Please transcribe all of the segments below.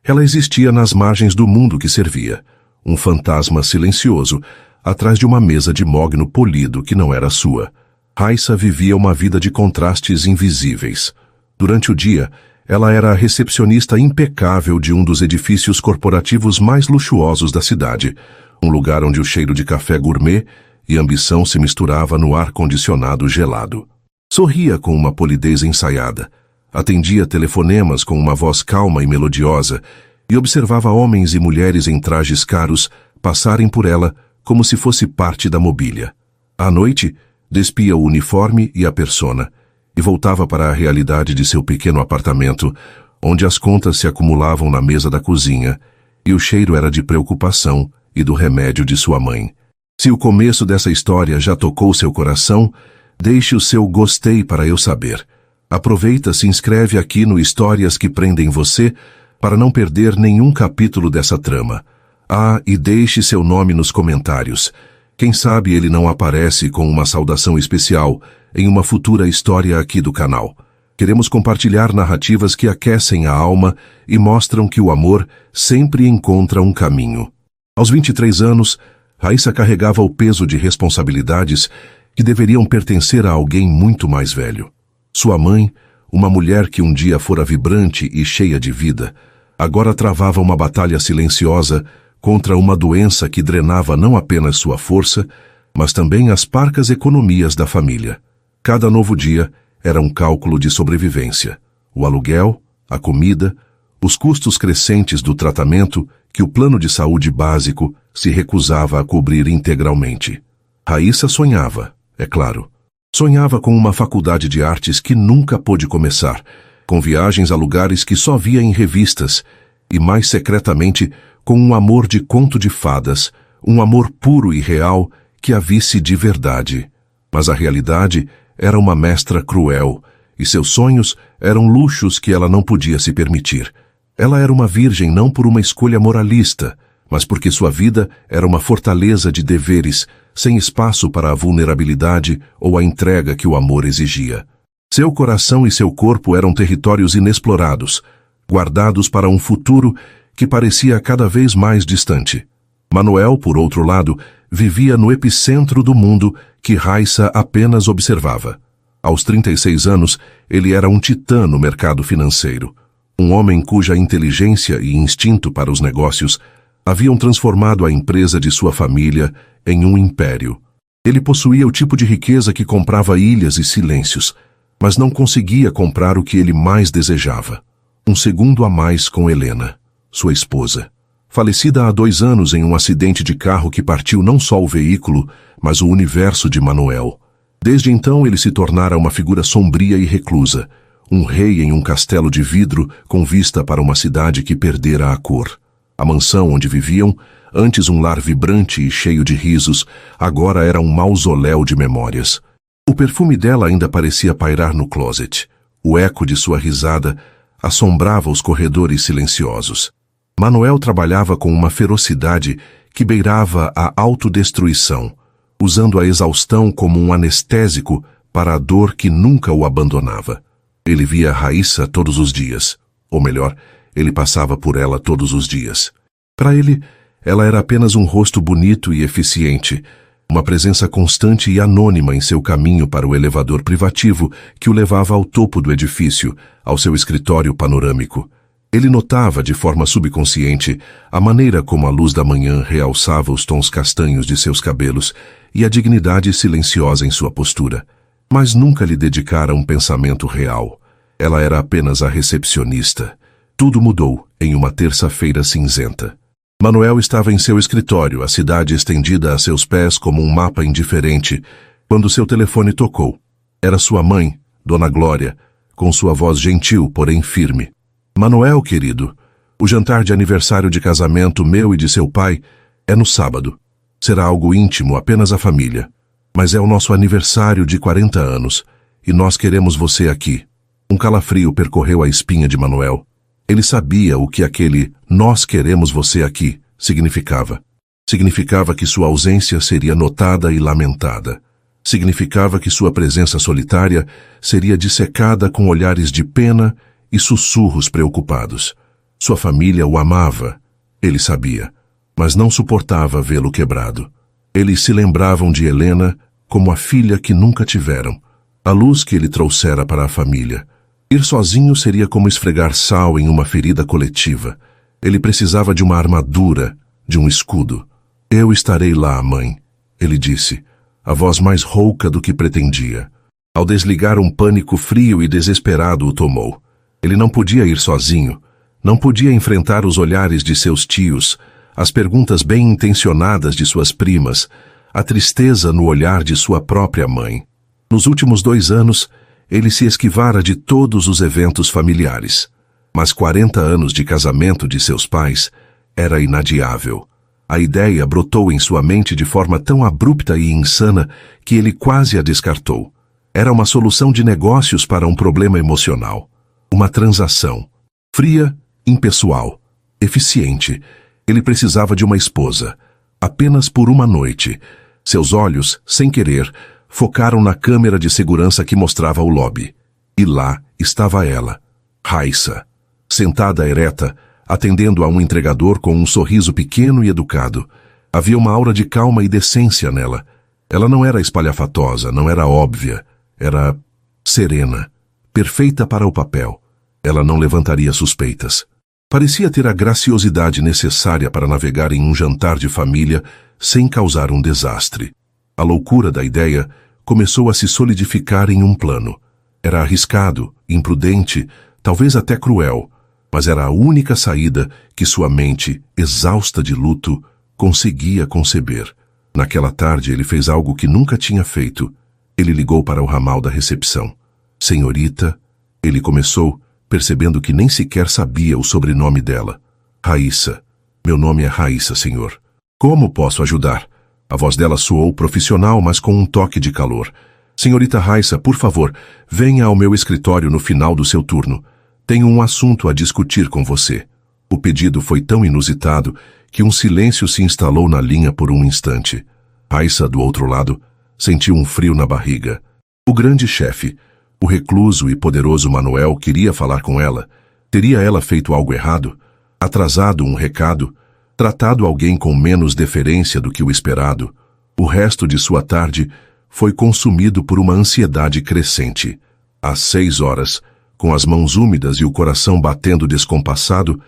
Ela existia nas margens do mundo que servia, um fantasma silencioso, atrás de uma mesa de mogno polido que não era sua. Raissa vivia uma vida de contrastes invisíveis. Durante o dia, ela era a recepcionista impecável de um dos edifícios corporativos mais luxuosos da cidade, um lugar onde o cheiro de café gourmet e ambição se misturava no ar-condicionado gelado. Sorria com uma polidez ensaiada, atendia telefonemas com uma voz calma e melodiosa e observava homens e mulheres em trajes caros passarem por ela como se fosse parte da mobília. À noite, despia o uniforme e a persona e voltava para a realidade de seu pequeno apartamento, onde as contas se acumulavam na mesa da cozinha e o cheiro era de preocupação e do remédio de sua mãe. Se o começo dessa história já tocou seu coração, deixe o seu gostei para eu saber. Aproveita, se inscreve aqui no Histórias que Prendem Você para não perder nenhum capítulo dessa trama. E deixe seu nome nos comentários. Quem sabe ele não aparece com uma saudação especial em uma futura história aqui do canal. Queremos compartilhar narrativas que aquecem a alma e mostram que o amor sempre encontra um caminho. Aos 23 anos, Raissa carregava o peso de responsabilidades que deveriam pertencer a alguém muito mais velho. Sua mãe, uma mulher que um dia fora vibrante e cheia de vida, agora travava uma batalha silenciosa contra uma doença que drenava não apenas sua força, mas também as parcas economias da família. Cada novo dia era um cálculo de sobrevivência. O aluguel, a comida, os custos crescentes do tratamento que o plano de saúde básico se recusava a cobrir integralmente. Raissa sonhava, é claro. Sonhava com uma faculdade de artes que nunca pôde começar, com viagens a lugares que só via em revistas, e mais secretamente com um amor de conto de fadas, um amor puro e real que a visse de verdade. Mas a realidade era uma mestra cruel, e seus sonhos eram luxos que ela não podia se permitir. Ela era uma virgem não por uma escolha moralista, mas porque sua vida era uma fortaleza de deveres, sem espaço para a vulnerabilidade ou a entrega que o amor exigia. Seu coração e seu corpo eram territórios inexplorados, guardados para um futuro que parecia cada vez mais distante. Manuel, por outro lado, vivia no epicentro do mundo que Raissa apenas observava. Aos 36 anos, ele era um titã no mercado financeiro, um homem cuja inteligência e instinto para os negócios haviam transformado a empresa de sua família em um império. Ele possuía o tipo de riqueza que comprava ilhas e silêncios, mas não conseguia comprar o que ele mais desejava: um segundo a mais com Helena, sua esposa, falecida há 2 anos em um acidente de carro que partiu não só o veículo, mas o universo de Manuel. Desde então ele se tornara uma figura sombria e reclusa, um rei em um castelo de vidro com vista para uma cidade que perdera a cor. A mansão onde viviam, antes um lar vibrante e cheio de risos, agora era um mausoléu de memórias. O perfume dela ainda parecia pairar no closet. O eco de sua risada assombrava os corredores silenciosos. Manuel trabalhava com uma ferocidade que beirava a autodestruição, usando a exaustão como um anestésico para a dor que nunca o abandonava. Ele via Raissa todos os dias, ou melhor, ele passava por ela todos os dias. Para ele, ela era apenas um rosto bonito e eficiente, uma presença constante e anônima em seu caminho para o elevador privativo que o levava ao topo do edifício, ao seu escritório panorâmico. Ele notava, de forma subconsciente, a maneira como a luz da manhã realçava os tons castanhos de seus cabelos e a dignidade silenciosa em sua postura. Mas nunca lhe dedicara um pensamento real. Ela era apenas a recepcionista. Tudo mudou em uma terça-feira cinzenta. Manuel estava em seu escritório, a cidade estendida a seus pés como um mapa indiferente, quando seu telefone tocou. Era sua mãe, Dona Glória, com sua voz gentil, porém firme. Manuel, querido, o jantar de aniversário de casamento meu e de seu pai é no sábado. Será algo íntimo, apenas a família. Mas é o nosso aniversário de 40 anos, e nós queremos você aqui. Um calafrio percorreu a espinha de Manuel. Ele sabia o que aquele "nós queremos você aqui" significava. Significava que sua ausência seria notada e lamentada. Significava que sua presença solitária seria dissecada com olhares de pena e sussurros preocupados. Sua família o amava, ele sabia, mas não suportava vê-lo quebrado. Eles se lembravam de Helena como a filha que nunca tiveram, a luz que ele trouxera para a família. Ir sozinho seria como esfregar sal em uma ferida coletiva. Ele precisava de uma armadura, de um escudo. Eu estarei lá, mãe, ele disse, a voz mais rouca do que pretendia. Ao desligar, um pânico frio e desesperado o tomou. Ele não podia ir sozinho, não podia enfrentar os olhares de seus tios, as perguntas bem intencionadas de suas primas, a tristeza no olhar de sua própria mãe. Nos últimos 2 anos, ele se esquivara de todos os eventos familiares. Mas 40 anos de casamento de seus pais era inadiável. A ideia brotou em sua mente de forma tão abrupta e insana que ele quase a descartou. Era uma solução de negócios para um problema emocional. Uma transação. Fria, impessoal, eficiente. Ele precisava de uma esposa. Apenas por uma noite. Seus olhos, sem querer, focaram na câmera de segurança que mostrava o lobby. E lá estava ela, Raissa, sentada ereta, atendendo a um entregador com um sorriso pequeno e educado. Havia uma aura de calma e decência nela. Ela não era espalhafatosa, não era óbvia. Era serena, perfeita para o papel. Ela não levantaria suspeitas. Parecia ter a graciosidade necessária para navegar em um jantar de família sem causar um desastre. A loucura da ideia começou a se solidificar em um plano. Era arriscado, imprudente, talvez até cruel, mas era a única saída que sua mente, exausta de luto, conseguia conceber. Naquela tarde ele fez algo que nunca tinha feito. Ele ligou para o ramal da recepção. Senhorita, ele começou, percebendo que nem sequer sabia o sobrenome dela. Raissa. Meu nome é Raissa, senhor. Como posso ajudar? A voz dela soou profissional, mas com um toque de calor. Senhorita Raissa, por favor, venha ao meu escritório no final do seu turno. Tenho um assunto a discutir com você. O pedido foi tão inusitado que um silêncio se instalou na linha por um instante. Raissa, do outro lado, sentiu um frio na barriga. O grande chefe, o recluso e poderoso Manuel, queria falar com ela. Teria ela feito algo errado? Atrasado um recado? Tratado alguém com menos deferência do que o esperado? O resto de sua tarde foi consumido por uma ansiedade crescente. Às 6 horas, com as mãos úmidas e o coração batendo descompassado,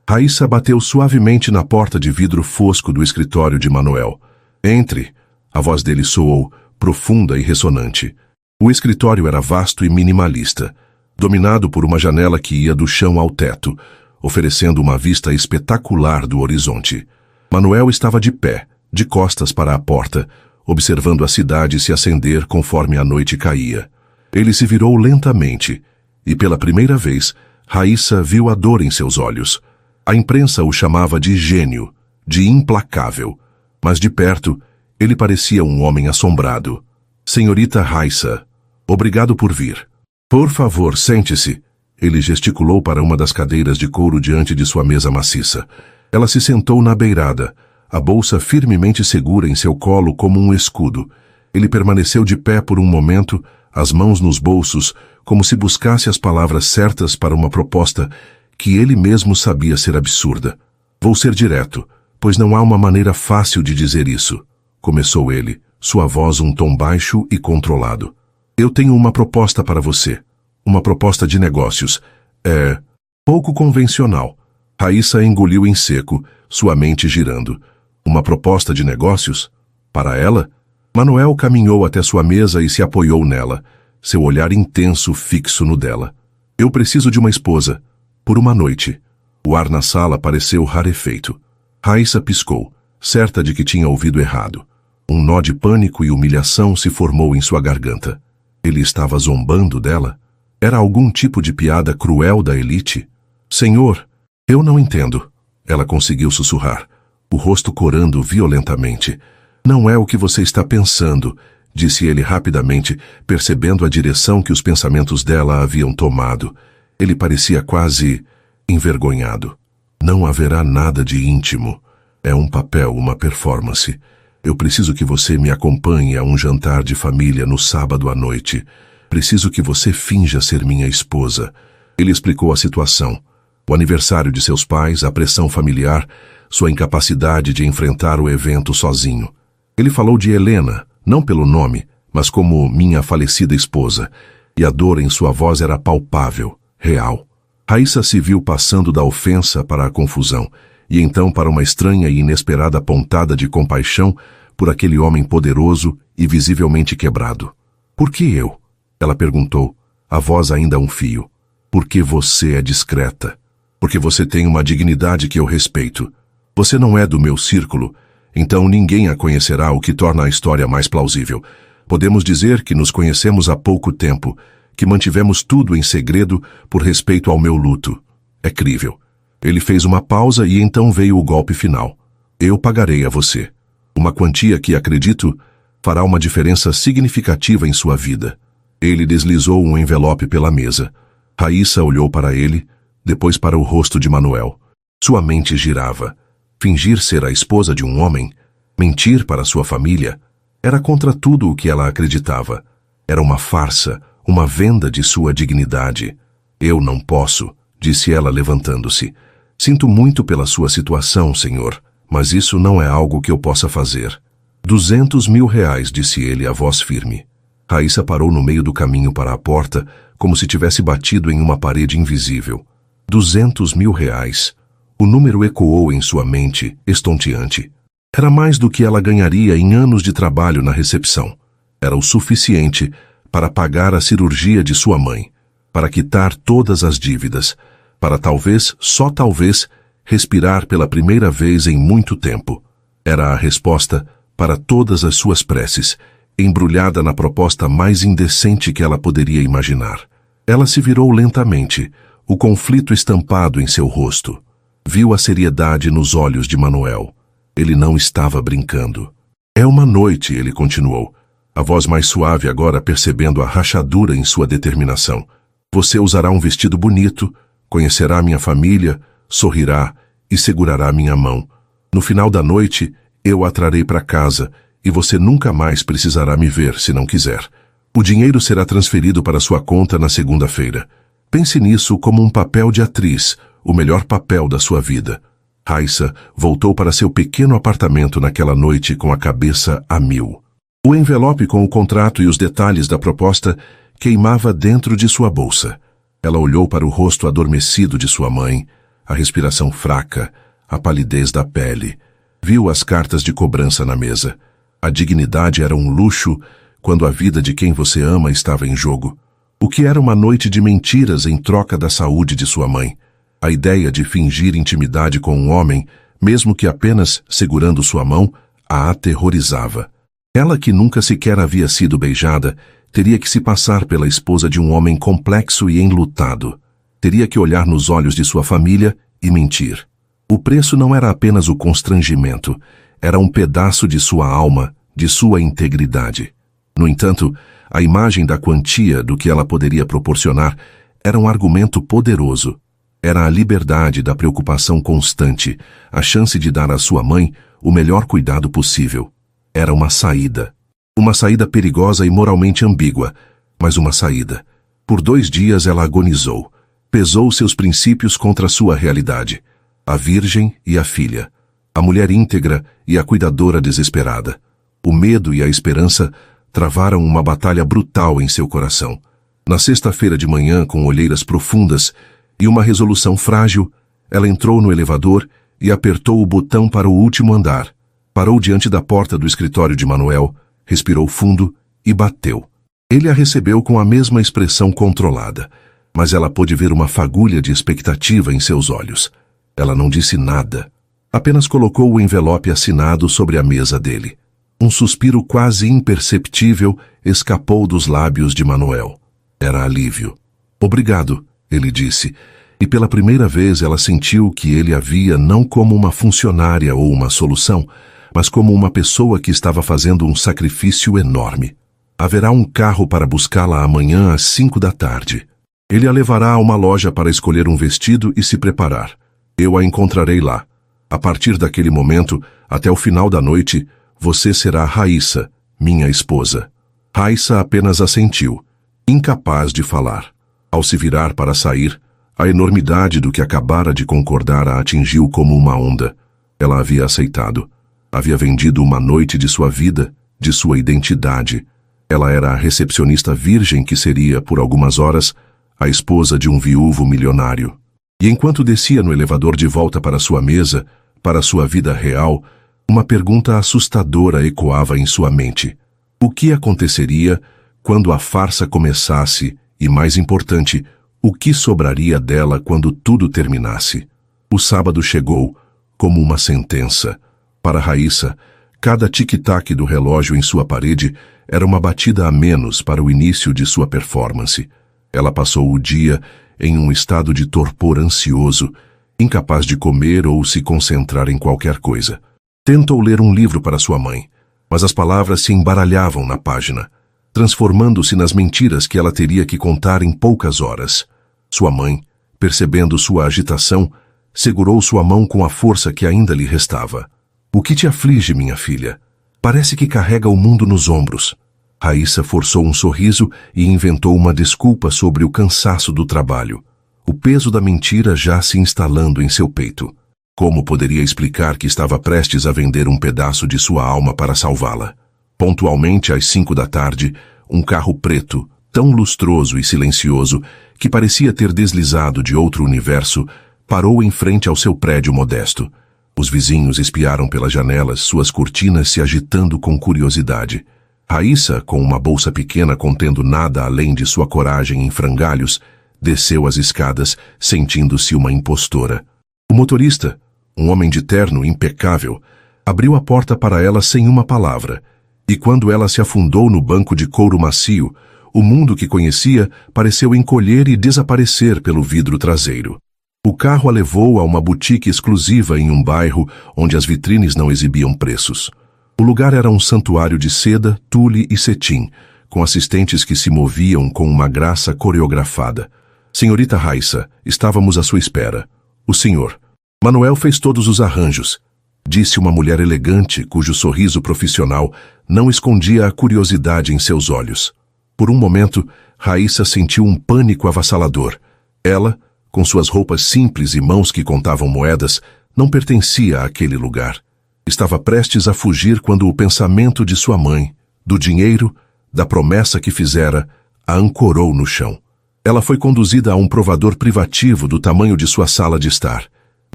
Raissa bateu suavemente na porta de vidro fosco do escritório de Manuel. Entre. A voz dele soou, profunda e ressonante. O escritório era vasto e minimalista, dominado por uma janela que ia do chão ao teto, oferecendo uma vista espetacular do horizonte. Manuel estava de pé, de costas para a porta, observando a cidade se acender conforme a noite caía. Ele se virou lentamente, e pela primeira vez, Raissa viu a dor em seus olhos. A imprensa o chamava de gênio, de implacável, mas de perto, ele parecia um homem assombrado. Senhorita Raissa, obrigado por vir. Por favor, sente-se. Ele gesticulou para uma das cadeiras de couro diante de sua mesa maciça. Ela se sentou na beirada, a bolsa firmemente segura em seu colo como um escudo. Ele permaneceu de pé por um momento, as mãos nos bolsos, como se buscasse as palavras certas para uma proposta que ele mesmo sabia ser absurda. Vou ser direto, pois não há uma maneira fácil de dizer isso. Começou ele, sua voz um tom baixo e controlado. Eu tenho uma proposta para você. Uma proposta de negócios. É pouco convencional. Raissa engoliu em seco, sua mente girando. Uma proposta de negócios? Para ela? Manuel caminhou até sua mesa e se apoiou nela, seu olhar intenso fixo no dela. Eu preciso de uma esposa. Por uma noite. O ar na sala pareceu rarefeito. Raissa piscou, certa de que tinha ouvido errado. Um nó de pânico e humilhação se formou em sua garganta. Ele estava zombando dela? Era algum tipo de piada cruel da elite? Senhor, eu não entendo. Ela conseguiu sussurrar, o rosto corando violentamente. Não é o que você está pensando, disse ele rapidamente, percebendo a direção que os pensamentos dela haviam tomado. Ele parecia quase envergonhado. Não haverá nada de íntimo. É um papel, uma performance. Eu preciso que você me acompanhe a um jantar de família no sábado à noite. Preciso que você finja ser minha esposa. Ele explicou a situação. O aniversário de seus pais, a pressão familiar, sua incapacidade de enfrentar o evento sozinho. Ele falou de Helena, não pelo nome, mas como minha falecida esposa, e a dor em sua voz era palpável, real. Raíssa se viu passando da ofensa para a confusão, e então para uma estranha e inesperada pontada de compaixão por aquele homem poderoso e visivelmente quebrado. Por que eu? Ela perguntou, a voz ainda um fio. Porque você é discreta. Porque você tem uma dignidade que eu respeito. Você não é do meu círculo, então ninguém a conhecerá, o que torna a história mais plausível. Podemos dizer que nos conhecemos há pouco tempo, que mantivemos tudo em segredo por respeito ao meu luto. É crível. Ele fez uma pausa e então veio o golpe final. Eu pagarei a você. Uma quantia que, acredito, fará uma diferença significativa em sua vida. Ele deslizou um envelope pela mesa. Raíssa olhou para ele, depois para o rosto de Manuel. Sua mente girava. Fingir ser a esposa de um homem, mentir para sua família, era contra tudo o que ela acreditava. Era uma farsa, uma venda de sua dignidade. Eu não posso, disse ela levantando-se. Sinto muito pela sua situação, senhor, mas isso não é algo que eu possa fazer. 200 mil reais, disse ele, a voz firme. Raíssa parou no meio do caminho para a porta, como se tivesse batido em uma parede invisível. 200 mil reais. O número ecoou em sua mente, estonteante. Era mais do que ela ganharia em anos de trabalho na recepção. Era o suficiente para pagar a cirurgia de sua mãe, para quitar todas as dívidas, para talvez, só talvez, respirar pela primeira vez em muito tempo. Era a resposta para todas as suas preces, embrulhada na proposta mais indecente que ela poderia imaginar. Ela se virou lentamente, o conflito estampado em seu rosto. Viu a seriedade nos olhos de Manuel. Ele não estava brincando. É uma noite, ele continuou, a voz mais suave agora percebendo a rachadura em sua determinação. Você usará um vestido bonito, conhecerá minha família, sorrirá e segurará minha mão. No final da noite, eu a trarei para casa e você nunca mais precisará me ver se não quiser. O dinheiro será transferido para sua conta na segunda-feira. Pense nisso como um papel de atriz, o melhor papel da sua vida. Raíssa voltou para seu pequeno apartamento naquela noite com a cabeça a mil. O envelope com o contrato e os detalhes da proposta queimava dentro de sua bolsa. Ela olhou para o rosto adormecido de sua mãe, a respiração fraca, a palidez da pele. Viu as cartas de cobrança na mesa. A dignidade era um luxo quando a vida de quem você ama estava em jogo. O que era uma noite de mentiras em troca da saúde de sua mãe? A ideia de fingir intimidade com um homem, mesmo que apenas segurando sua mão, a aterrorizava. Ela, que nunca sequer havia sido beijada, teria que se passar pela esposa de um homem complexo e enlutado. Teria que olhar nos olhos de sua família e mentir. O preço não era apenas o constrangimento, era um pedaço de sua alma, de sua integridade. No entanto, a imagem da quantia do que ela poderia proporcionar era um argumento poderoso. Era a liberdade da preocupação constante, a chance de dar à sua mãe o melhor cuidado possível. Era uma saída. Uma saída perigosa e moralmente ambígua, mas uma saída. Por 2 dias ela agonizou. Pesou seus princípios contra sua realidade. A virgem e a filha. A mulher íntegra e a cuidadora desesperada. O medo e a esperança travaram uma batalha brutal em seu coração. Na sexta-feira de manhã, com olheiras profundas e uma resolução frágil, ela entrou no elevador e apertou o botão para o último andar. Parou diante da porta do escritório de Manuel, respirou fundo e bateu. Ele a recebeu com a mesma expressão controlada, mas ela pôde ver uma fagulha de expectativa em seus olhos. Ela não disse nada, apenas colocou o envelope assinado sobre a mesa dele. Um suspiro quase imperceptível escapou dos lábios de Manuel. Era alívio. Obrigado, ele disse, e pela primeira vez ela sentiu que ele a via não como uma funcionária ou uma solução, mas como uma pessoa que estava fazendo um sacrifício enorme. Haverá um carro para buscá-la amanhã às 5 da tarde. Ele a levará a uma loja para escolher um vestido e se preparar. Eu a encontrarei lá. A partir daquele momento, até o final da noite, você será Raíssa, minha esposa. Raíssa apenas assentiu, incapaz de falar. Ao se virar para sair, A enormidade do que acabara de concordar a atingiu como uma onda. Ela havia aceitado. Havia vendido uma noite de sua vida, de sua identidade. Ela era a recepcionista virgem que seria, por algumas horas, a esposa de um viúvo milionário. E enquanto descia no elevador de volta para sua mesa, para sua vida real, uma pergunta assustadora ecoava em sua mente. O que aconteceria quando a farsa começasse e, mais importante, o que sobraria dela quando tudo terminasse? O sábado chegou, como uma sentença. Para Raíssa, cada tic-tac do relógio em sua parede era uma batida a menos para o início de sua performance. Ela passou o dia em um estado de torpor ansioso, incapaz de comer ou se concentrar em qualquer coisa. Tentou ler um livro para sua mãe, mas as palavras se embaralhavam na página, transformando-se nas mentiras que ela teria que contar em poucas horas. Sua mãe, percebendo sua agitação, segurou sua mão com a força que ainda lhe restava. O que te aflige, minha filha? Parece que carrega o mundo nos ombros. Raíssa forçou um sorriso e inventou uma desculpa sobre o cansaço do trabalho. O peso da mentira já se instalando em seu peito. Como poderia explicar que estava prestes a vender um pedaço de sua alma para salvá-la? Pontualmente às 5 da tarde, um carro preto, tão lustroso e silencioso que parecia ter deslizado de outro universo, parou em frente ao seu prédio modesto. Os vizinhos espiaram pelas janelas, suas cortinas se agitando com curiosidade. Raíssa, com uma bolsa pequena contendo nada além de sua coragem em frangalhos, desceu as escadas, sentindo-se uma impostora. O motorista, um homem de terno impecável, abriu a porta para ela sem uma palavra, e quando ela se afundou no banco de couro macio, o mundo que conhecia pareceu encolher e desaparecer pelo vidro traseiro. O carro a levou a uma boutique exclusiva em um bairro onde as vitrines não exibiam preços. O lugar era um santuário de seda, tule e cetim, com assistentes que se moviam com uma graça coreografada. Senhorita Raíssa, estávamos à sua espera. O senhor. Manuel fez todos os arranjos, disse uma mulher elegante cujo sorriso profissional não escondia a curiosidade em seus olhos. Por um momento, Raíssa sentiu um pânico avassalador. Ela, com suas roupas simples e mãos que contavam moedas, não pertencia àquele lugar. Estava prestes a fugir quando o pensamento de sua mãe, do dinheiro, da promessa que fizera, a ancorou no chão. Ela foi conduzida a um provador privativo do tamanho de sua sala de estar.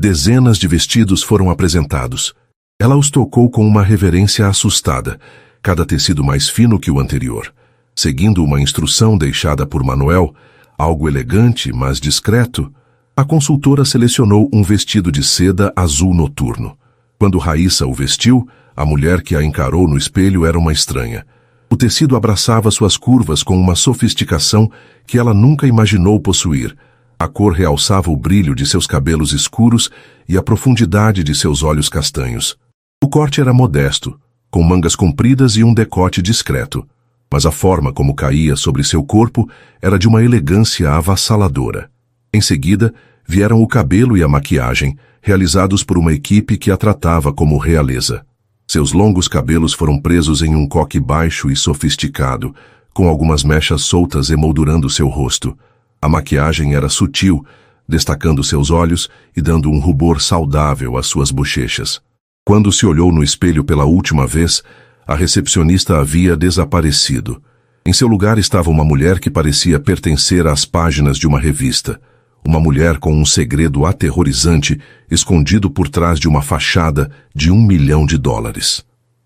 Dezenas de vestidos foram apresentados. Ela os tocou com uma reverência assustada, cada tecido mais fino que o anterior. Seguindo uma instrução deixada por Manuel, algo elegante, mas discreto, a consultora selecionou um vestido de seda azul noturno. Quando Raíssa o vestiu, a mulher que a encarou no espelho era uma estranha. O tecido abraçava suas curvas com uma sofisticação que ela nunca imaginou possuir. A cor realçava o brilho de seus cabelos escuros e a profundidade de seus olhos castanhos. O corte era modesto, com mangas compridas e um decote discreto, mas a forma como caía sobre seu corpo era de uma elegância avassaladora. Em seguida, vieram o cabelo e a maquiagem, realizados por uma equipe que a tratava como realeza. Seus longos cabelos foram presos em um coque baixo e sofisticado, com algumas mechas soltas emoldurando seu rosto. A maquiagem era sutil, destacando seus olhos e dando um rubor saudável às suas bochechas. Quando se olhou no espelho pela última vez, a recepcionista havia desaparecido. Em seu lugar estava uma mulher que parecia pertencer às páginas de uma revista. Uma mulher com um segredo aterrorizante escondido por trás de uma fachada de $1 milhão.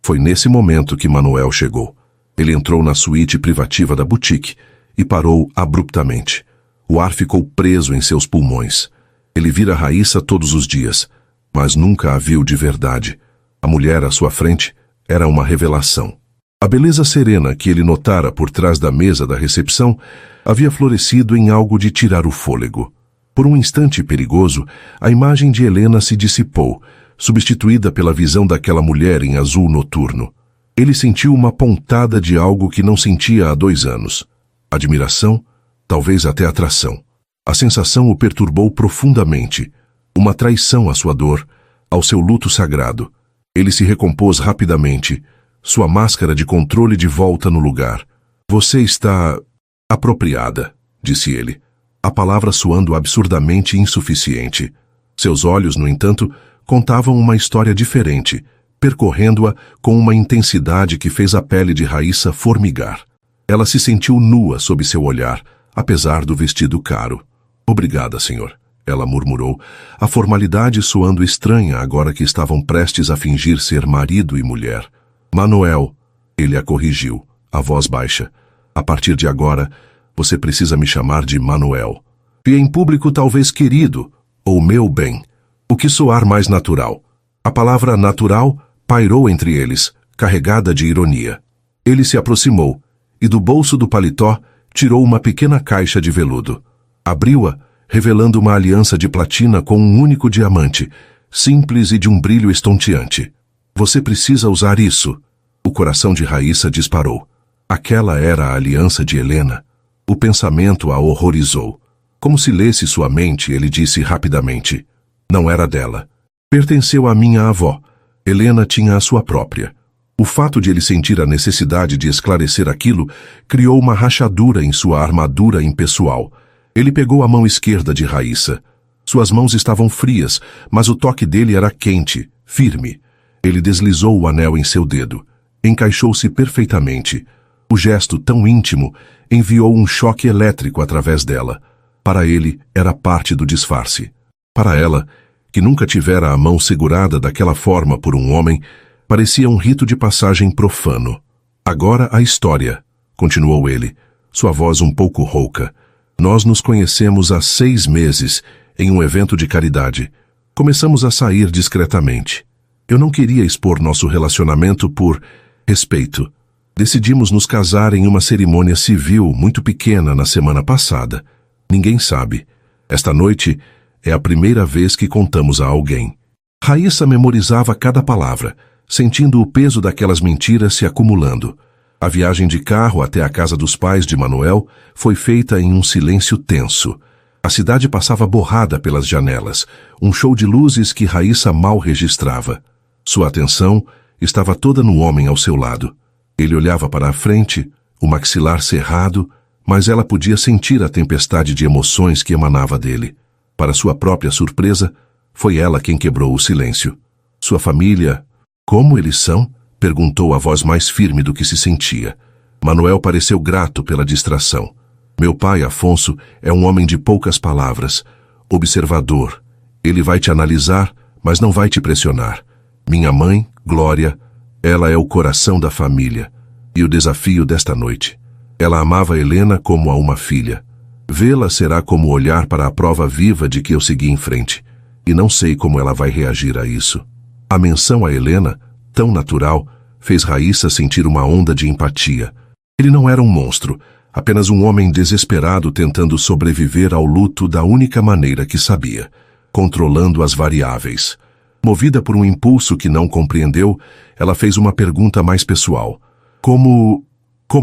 Foi nesse momento que Manuel chegou. Ele entrou na suíte privativa da boutique e parou abruptamente. O ar ficou preso em seus pulmões. Ele vira Raíssa todos os dias, mas nunca a viu de verdade. A mulher à sua frente era uma revelação. A beleza serena que ele notara por trás da mesa da recepção havia florescido em algo de tirar o fôlego. Por um instante perigoso, a imagem de Helena se dissipou, substituída pela visão daquela mulher em azul noturno. Ele sentiu uma pontada de algo que não sentia há 2 anos. Admiração, talvez até atração. A sensação o perturbou profundamente. Uma traição à sua dor, ao seu luto sagrado. Ele se recompôs rapidamente, sua máscara de controle de volta no lugar. Você está apropriada, disse ele. a palavra soando absurdamente insuficiente. Seus olhos, no entanto, contavam uma história diferente, percorrendo-a com uma intensidade que fez a pele de Raíssa formigar. Ela se sentiu nua sob seu olhar, apesar do vestido caro. Obrigada, senhor, ela murmurou, a formalidade soando estranha agora que estavam prestes a fingir ser marido e mulher. Manuel, ele a corrigiu, a voz baixa. A partir de agora, você precisa me chamar de Manuel. E em público talvez querido, ou meu bem, o que soar mais natural. A palavra natural pairou entre eles, carregada de ironia. Ele se aproximou, e do bolso do paletó tirou uma pequena caixa de veludo. Abriu-a, revelando uma aliança de platina com um único diamante, simples e de um brilho estonteante. Você precisa usar isso. O coração de Raíssa disparou. Aquela era a aliança de Helena. O pensamento a horrorizou. Como se lesse sua mente, ele disse rapidamente. Não era dela. Pertenceu à minha avó. Helena tinha a sua própria. O fato de ele sentir a necessidade de esclarecer aquilo criou uma rachadura em sua armadura impessoal. Ele pegou a mão esquerda de Raíssa. Suas mãos estavam frias, mas o toque dele era quente, firme. Ele deslizou o anel em seu dedo. Encaixou-se perfeitamente. O gesto, tão íntimo, enviou um choque elétrico através dela. Para ele, era parte do disfarce. Para ela, que nunca tivera a mão segurada daquela forma por um homem, parecia um rito de passagem profano. Agora a história, continuou ele, sua voz um pouco rouca. Nós nos conhecemos há 6 meses, em um evento de caridade. Começamos a sair discretamente. Eu não queria expor nosso relacionamento por respeito. Decidimos nos casar em uma cerimônia civil muito pequena na semana passada. Ninguém sabe. Esta noite é a primeira vez que contamos a alguém. Raíssa memorizava cada palavra, sentindo o peso daquelas mentiras se acumulando. A viagem de carro até a casa dos pais de Manuel foi feita em um silêncio tenso. A cidade passava borrada pelas janelas, um show de luzes que Raíssa mal registrava. Sua atenção estava toda no homem ao seu lado. Ele olhava para a frente, o maxilar cerrado, mas ela podia sentir a tempestade de emoções que emanava dele. Para sua própria surpresa, foi ela quem quebrou o silêncio. Sua família... Como eles são? Perguntou a voz mais firme do que se sentia. Manuel pareceu grato pela distração. Meu pai, Afonso, é um homem de poucas palavras, observador. Ele vai te analisar, mas não vai te pressionar. Minha mãe, Glória, ela é o coração da família. E o desafio desta noite. Ela amava Helena como a uma filha. Vê-la será como olhar para a prova viva de que eu segui em frente. E não sei como ela vai reagir a isso. A menção a Helena, tão natural, fez Raíssa sentir uma onda de empatia. Ele não era um monstro, apenas um homem desesperado tentando sobreviver ao luto da única maneira que sabia, controlando as variáveis. Movida por um impulso que não compreendeu, ela fez uma pergunta mais pessoal. Como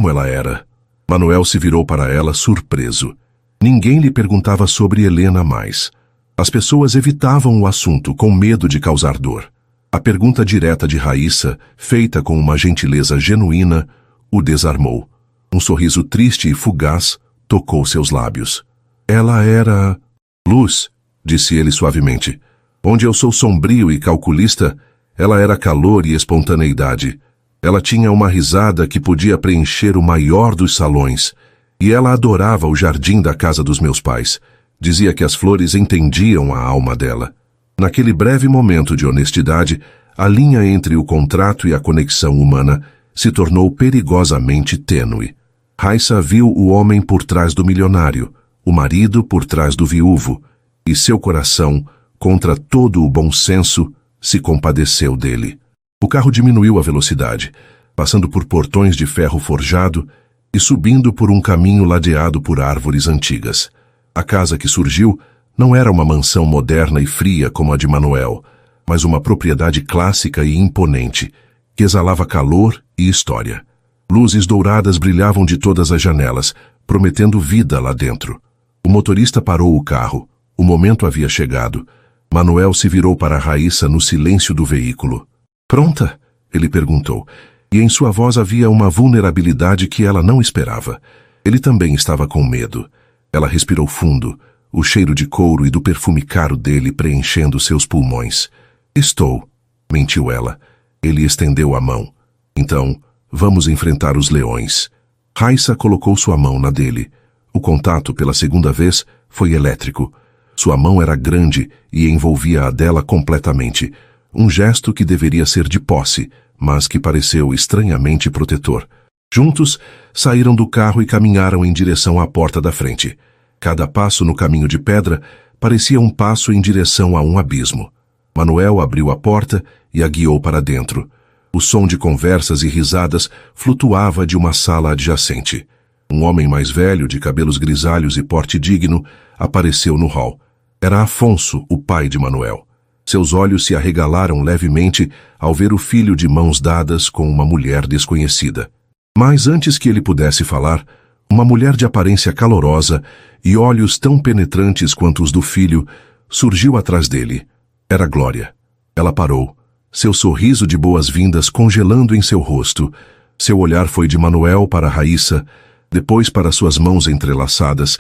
ela era? Manuel se virou para ela surpreso. Ninguém lhe perguntava sobre Helena mais. As pessoas evitavam o assunto com medo de causar dor. A pergunta direta de Raíssa, feita com uma gentileza genuína, o desarmou. Um sorriso triste e fugaz tocou seus lábios. Ela era... luz, disse ele suavemente. Onde eu sou sombrio e calculista, ela era calor e espontaneidade. Ela tinha uma risada que podia preencher o maior dos salões. E ela adorava o jardim da casa dos meus pais. Dizia que as flores entendiam a alma dela. Naquele breve momento de honestidade, a linha entre o contrato e a conexão humana se tornou perigosamente tênue. Raíssa viu o homem por trás do milionário, o marido por trás do viúvo, e seu coração, contra todo o bom senso, se compadeceu dele. O carro diminuiu a velocidade, passando por portões de ferro forjado e subindo por um caminho ladeado por árvores antigas. A casa que surgiu não era uma mansão moderna e fria como a de Manuel, mas uma propriedade clássica e imponente, que exalava calor e história. Luzes douradas brilhavam de todas as janelas, prometendo vida lá dentro. O motorista parou o carro. O momento havia chegado. Manuel se virou para Raíssa no silêncio do veículo. Pronta? Ele perguntou, e em sua voz havia uma vulnerabilidade que ela não esperava. Ele também estava com medo. Ela respirou fundo, o cheiro de couro e do perfume caro dele preenchendo seus pulmões. Estou, mentiu ela. Ele estendeu a mão. Então, vamos enfrentar os leões. Raissa colocou sua mão na dele. O contato, pela segunda vez, foi elétrico. Sua mão era grande e envolvia a dela completamente. Um gesto que deveria ser de posse, mas que pareceu estranhamente protetor. Juntos, saíram do carro e caminharam em direção à porta da frente. Cada passo no caminho de pedra parecia um passo em direção a um abismo. Manuel abriu a porta e a guiou para dentro. O som de conversas e risadas flutuava de uma sala adjacente. Um homem mais velho, de cabelos grisalhos e porte digno, apareceu no hall. Era Afonso, o pai de Manuel. Seus olhos se arregalaram levemente ao ver o filho de mãos dadas com uma mulher desconhecida. Mas antes que ele pudesse falar, uma mulher de aparência calorosa e olhos tão penetrantes quanto os do filho surgiu atrás dele. Era Glória. Ela parou, seu sorriso de boas-vindas congelando em seu rosto. Seu olhar foi de Manuel para Raissa, depois para suas mãos entrelaçadas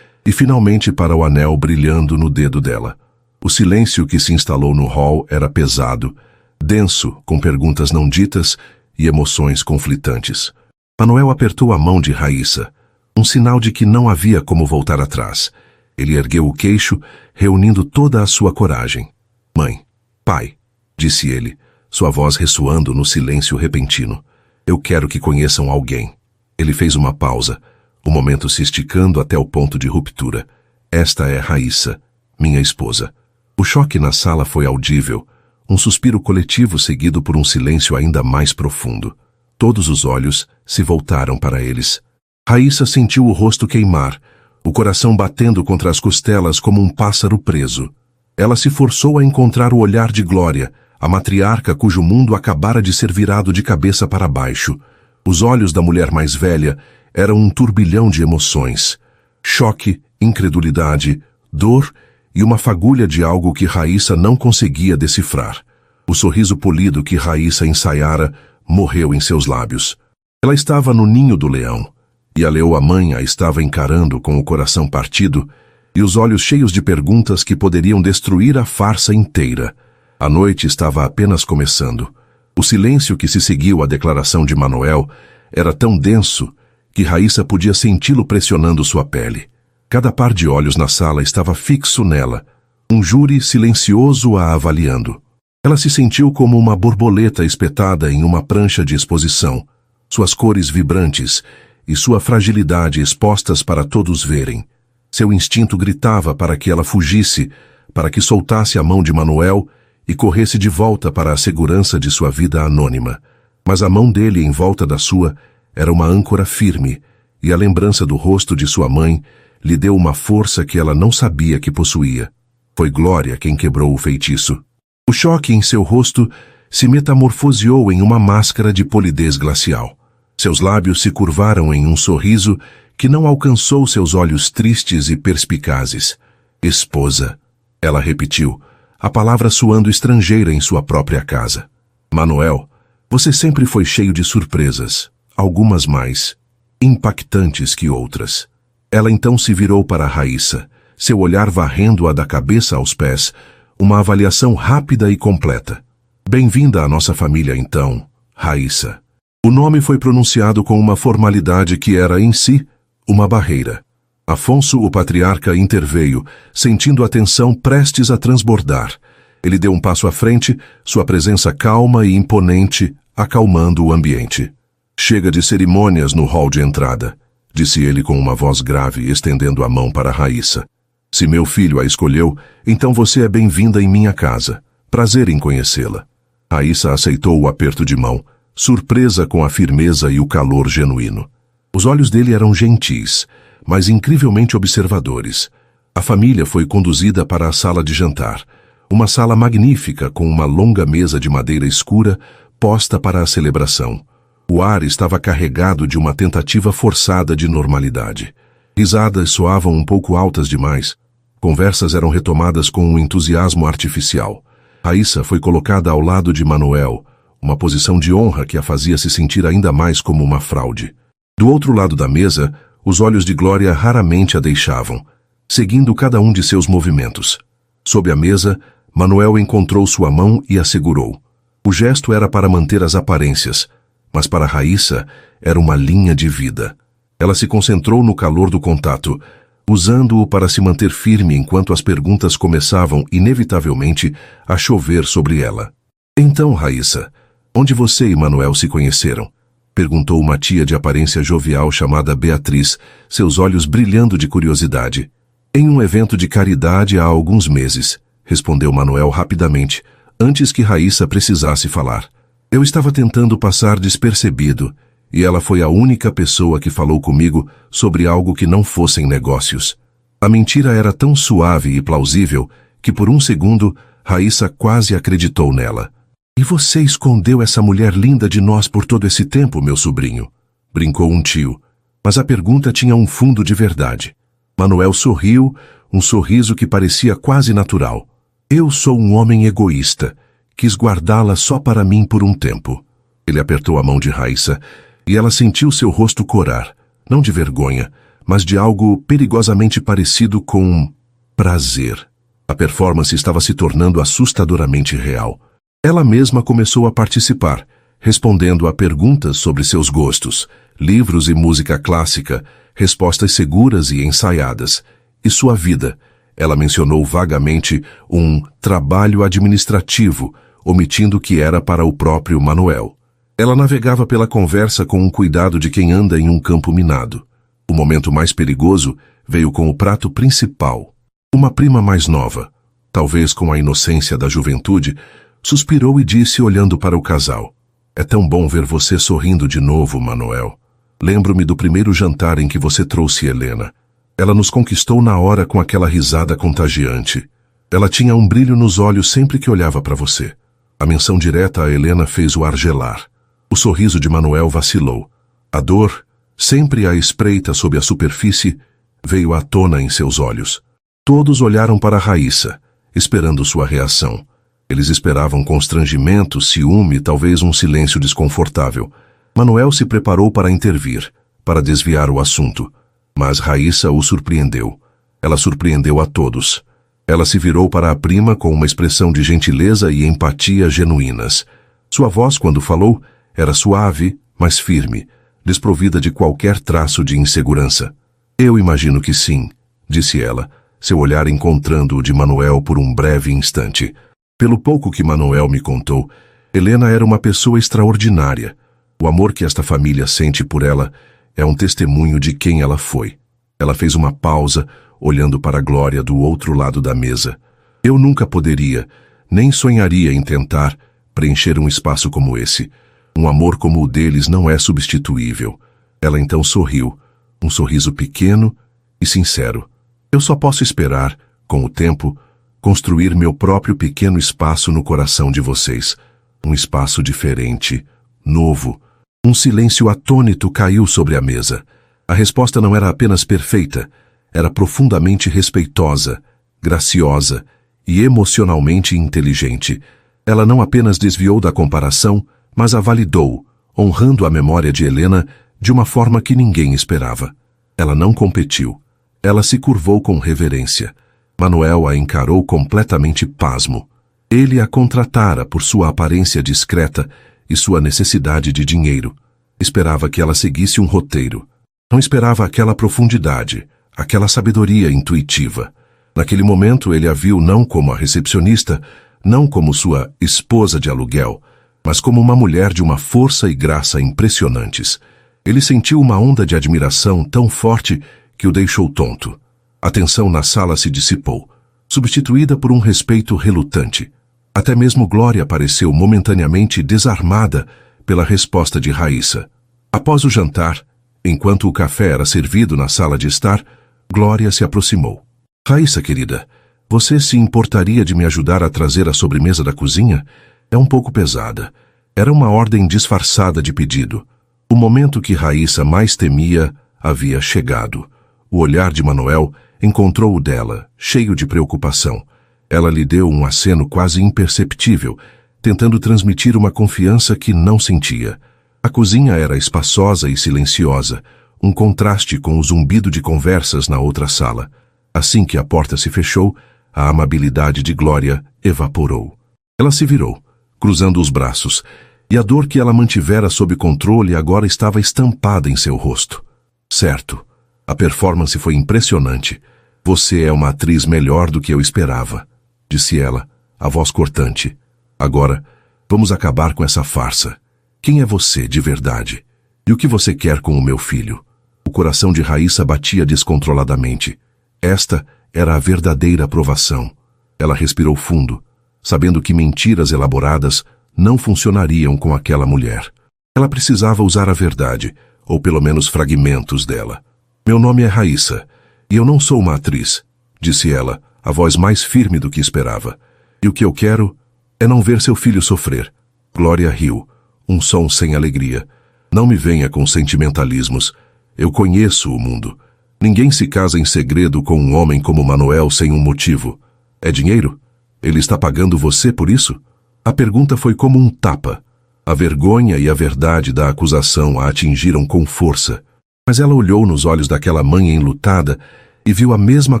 e finalmente para o anel brilhando no dedo dela. O silêncio que se instalou no hall era pesado, denso, com perguntas não ditas e emoções conflitantes. Manuel apertou a mão de Raissa, um sinal de que não havia como voltar atrás. Ele ergueu o queixo, reunindo toda a sua coragem. Mãe, pai, disse ele, sua voz ressoando no silêncio repentino. Eu quero que conheçam alguém. Ele fez uma pausa, o momento se esticando até o ponto de ruptura. Esta é Raissa, minha esposa. O choque na sala foi audível, um suspiro coletivo seguido por um silêncio ainda mais profundo. Todos os olhos se voltaram para eles. Raissa sentiu o rosto queimar, o coração batendo contra as costelas como um pássaro preso. Ela se forçou a encontrar o olhar de Glória, a matriarca cujo mundo acabara de ser virado de cabeça para baixo. Os olhos da mulher mais velha eram um turbilhão de emoções. Choque, incredulidade, dor e uma fagulha de algo que Raissa não conseguia decifrar. O sorriso polido que Raissa ensaiara morreu em seus lábios. Ela estava no ninho do leão, e a leoa-mãe a estava encarando com o coração partido e os olhos cheios de perguntas que poderiam destruir a farsa inteira. A noite estava apenas começando. O silêncio que se seguiu à declaração de Manuel era tão denso que Raissa podia senti-lo pressionando sua pele. Cada par de olhos na sala estava fixo nela, um júri silencioso a avaliando. Ela se sentiu como uma borboleta espetada em uma prancha de exposição, suas cores vibrantes e sua fragilidade expostas para todos verem. Seu instinto gritava para que ela fugisse, para que soltasse a mão de Manuel e corresse de volta para a segurança de sua vida anônima. Mas a mão dele em volta da sua era uma âncora firme, e a lembrança do rosto de sua mãe lhe deu uma força que ela não sabia que possuía. Foi Glória quem quebrou o feitiço. O choque em seu rosto se metamorfoseou em uma máscara de polidez glacial. Seus lábios se curvaram em um sorriso que não alcançou seus olhos tristes e perspicazes. Esposa, ela repetiu, a palavra soando estrangeira em sua própria casa. Manuel, você sempre foi cheio de surpresas, algumas mais impactantes que outras. Ela então se virou para Raissa, seu olhar varrendo-a da cabeça aos pés, uma avaliação rápida e completa. Bem-vinda à nossa família então, Raissa. O nome foi pronunciado com uma formalidade que era, em si, uma barreira. Afonso, o patriarca, interveio, sentindo a tensão prestes a transbordar. Ele deu um passo à frente, sua presença calma e imponente, acalmando o ambiente. Chega de cerimônias no hall de entrada, disse ele com uma voz grave, estendendo a mão para Raissa. Se meu filho a escolheu, então você é bem-vinda em minha casa. Prazer em conhecê-la. Raissa aceitou o aperto de mão, surpresa com a firmeza e o calor genuíno. Os olhos dele eram gentis, mas incrivelmente observadores. A família foi conduzida para a sala de jantar, uma sala magnífica com uma longa mesa de madeira escura posta para a celebração. O ar estava carregado de uma tentativa forçada de normalidade. Risadas soavam um pouco altas demais. Conversas eram retomadas com um entusiasmo artificial. Raissa foi colocada ao lado de Manuel, uma posição de honra que a fazia se sentir ainda mais como uma fraude. Do outro lado da mesa, Os olhos de Glória raramente a deixavam, seguindo cada um de seus movimentos. Sob a mesa, Manuel encontrou sua mão e a segurou. O gesto era para manter as aparências, mas para Raíssa era uma linha de vida. Ela se concentrou no calor do contato, usando-o para se manter firme enquanto as perguntas começavam, inevitavelmente, a chover sobre ela. Então, Raíssa, onde você e Manuel se conheceram? Perguntou uma tia de aparência jovial chamada Beatriz, seus olhos brilhando de curiosidade. Em um evento de caridade há alguns meses, respondeu Manuel rapidamente, antes que Raíssa precisasse falar. Eu estava tentando passar despercebido, e ela foi a única pessoa que falou comigo sobre algo que não fossem negócios. A mentira era tão suave e plausível que por um segundo Raíssa quase acreditou nela. E você escondeu essa mulher linda de nós por todo esse tempo, meu sobrinho? Brincou um tio, mas a pergunta tinha um fundo de verdade. Manuel sorriu, um sorriso que parecia quase natural. Eu sou um homem egoísta. Quis guardá-la só para mim por um tempo. Ele apertou a mão de Raíssa e ela sentiu seu rosto corar, não de vergonha, mas de algo perigosamente parecido com prazer. A performance estava se tornando assustadoramente real. Ela mesma começou a participar, respondendo a perguntas sobre seus gostos, livros e música clássica, respostas seguras e ensaiadas, e sua vida. Ela mencionou vagamente um trabalho administrativo, omitindo que era para o próprio Manuel. Ela navegava pela conversa com o cuidado de quem anda em um campo minado. O momento mais perigoso veio com o prato principal. Uma prima mais nova, talvez com a inocência da juventude, suspirou e disse olhando para o casal. É tão bom ver você sorrindo de novo, Manuel. Lembro-me do primeiro jantar em que você trouxe Helena. Ela nos conquistou na hora com aquela risada contagiante. Ela tinha um brilho nos olhos sempre que olhava para você. A menção direta a Helena fez o ar gelar. O sorriso de Manuel vacilou. A dor, sempre à espreita sob a superfície, veio à tona em seus olhos. Todos olharam para Raíssa, esperando sua reação. Eles esperavam constrangimento, ciúme e talvez um silêncio desconfortável. Manuel se preparou para intervir, para desviar o assunto. Mas Raíssa o surpreendeu. Ela surpreendeu a todos. Ela se virou para a prima com uma expressão de gentileza e empatia genuínas. Sua voz, quando falou, era suave, mas firme, desprovida de qualquer traço de insegurança. Eu imagino que sim, disse ela, seu olhar encontrando o de Manuel por um breve instante. Pelo pouco que Manuel me contou, Helena era uma pessoa extraordinária. O amor que esta família sente por ela é um testemunho de quem ela foi. Ela fez uma pausa, olhando para a Glória do outro lado da mesa. Eu nunca poderia, nem sonharia em tentar, preencher um espaço como esse. Um amor como o deles não é substituível. Ela então sorriu, um sorriso pequeno e sincero. Eu só posso esperar, com o tempo, construir meu próprio pequeno espaço no coração de vocês. Um espaço diferente, novo. Um silêncio atônito caiu sobre a mesa. A resposta não era apenas perfeita, era profundamente respeitosa, graciosa e emocionalmente inteligente. Ela não apenas desviou da comparação, mas a validou, honrando a memória de Helena de uma forma que ninguém esperava. Ela não competiu. Ela se curvou com reverência. Manuel a encarou completamente pasmo. Ele a contratara por sua aparência discreta e sua necessidade de dinheiro. Esperava que ela seguisse um roteiro. Não esperava aquela profundidade, aquela sabedoria intuitiva. Naquele momento ele a viu não como a recepcionista, não como sua esposa de aluguel, mas como uma mulher de uma força e graça impressionantes. Ele sentiu uma onda de admiração tão forte que o deixou tonto. A tensão na sala se dissipou, substituída por um respeito relutante. Até mesmo Glória pareceu momentaneamente desarmada pela resposta de Raíssa. Após o jantar, enquanto o café era servido na sala de estar, Glória se aproximou. Raíssa, querida, você se importaria de me ajudar a trazer a sobremesa da cozinha? É um pouco pesada. Era uma ordem disfarçada de pedido. O momento que Raíssa mais temia havia chegado. O olhar de Manuel encontrou o dela, cheio de preocupação. Ela lhe deu um aceno quase imperceptível, tentando transmitir uma confiança que não sentia. A cozinha era espaçosa e silenciosa, um contraste com o zumbido de conversas na outra sala. Assim que a porta se fechou, a amabilidade de Glória evaporou. Ela se virou, cruzando os braços, e a dor que ela mantivera sob controle agora estava estampada em seu rosto. Certo, a performance foi impressionante. Você é uma atriz melhor do que eu esperava, disse ela, a voz cortante. Agora, vamos acabar com essa farsa. Quem é você de verdade? E o que você quer com o meu filho? O coração de Raíssa batia descontroladamente. Esta era a verdadeira aprovação. Ela respirou fundo, sabendo que mentiras elaboradas não funcionariam com aquela mulher. Ela precisava usar a verdade, ou pelo menos fragmentos dela. Meu nome é Raíssa, e eu não sou uma atriz, disse ela, a voz mais firme do que esperava. E o que eu quero é não ver seu filho sofrer. Glória riu, um som sem alegria. Não me venha com sentimentalismos. Eu conheço o mundo. Ninguém se casa em segredo com um homem como Manuel sem um motivo. É dinheiro? Ele está pagando você por isso? A pergunta foi como um tapa. A vergonha e a verdade da acusação a atingiram com força. Mas ela olhou nos olhos daquela mãe enlutada e viu a mesma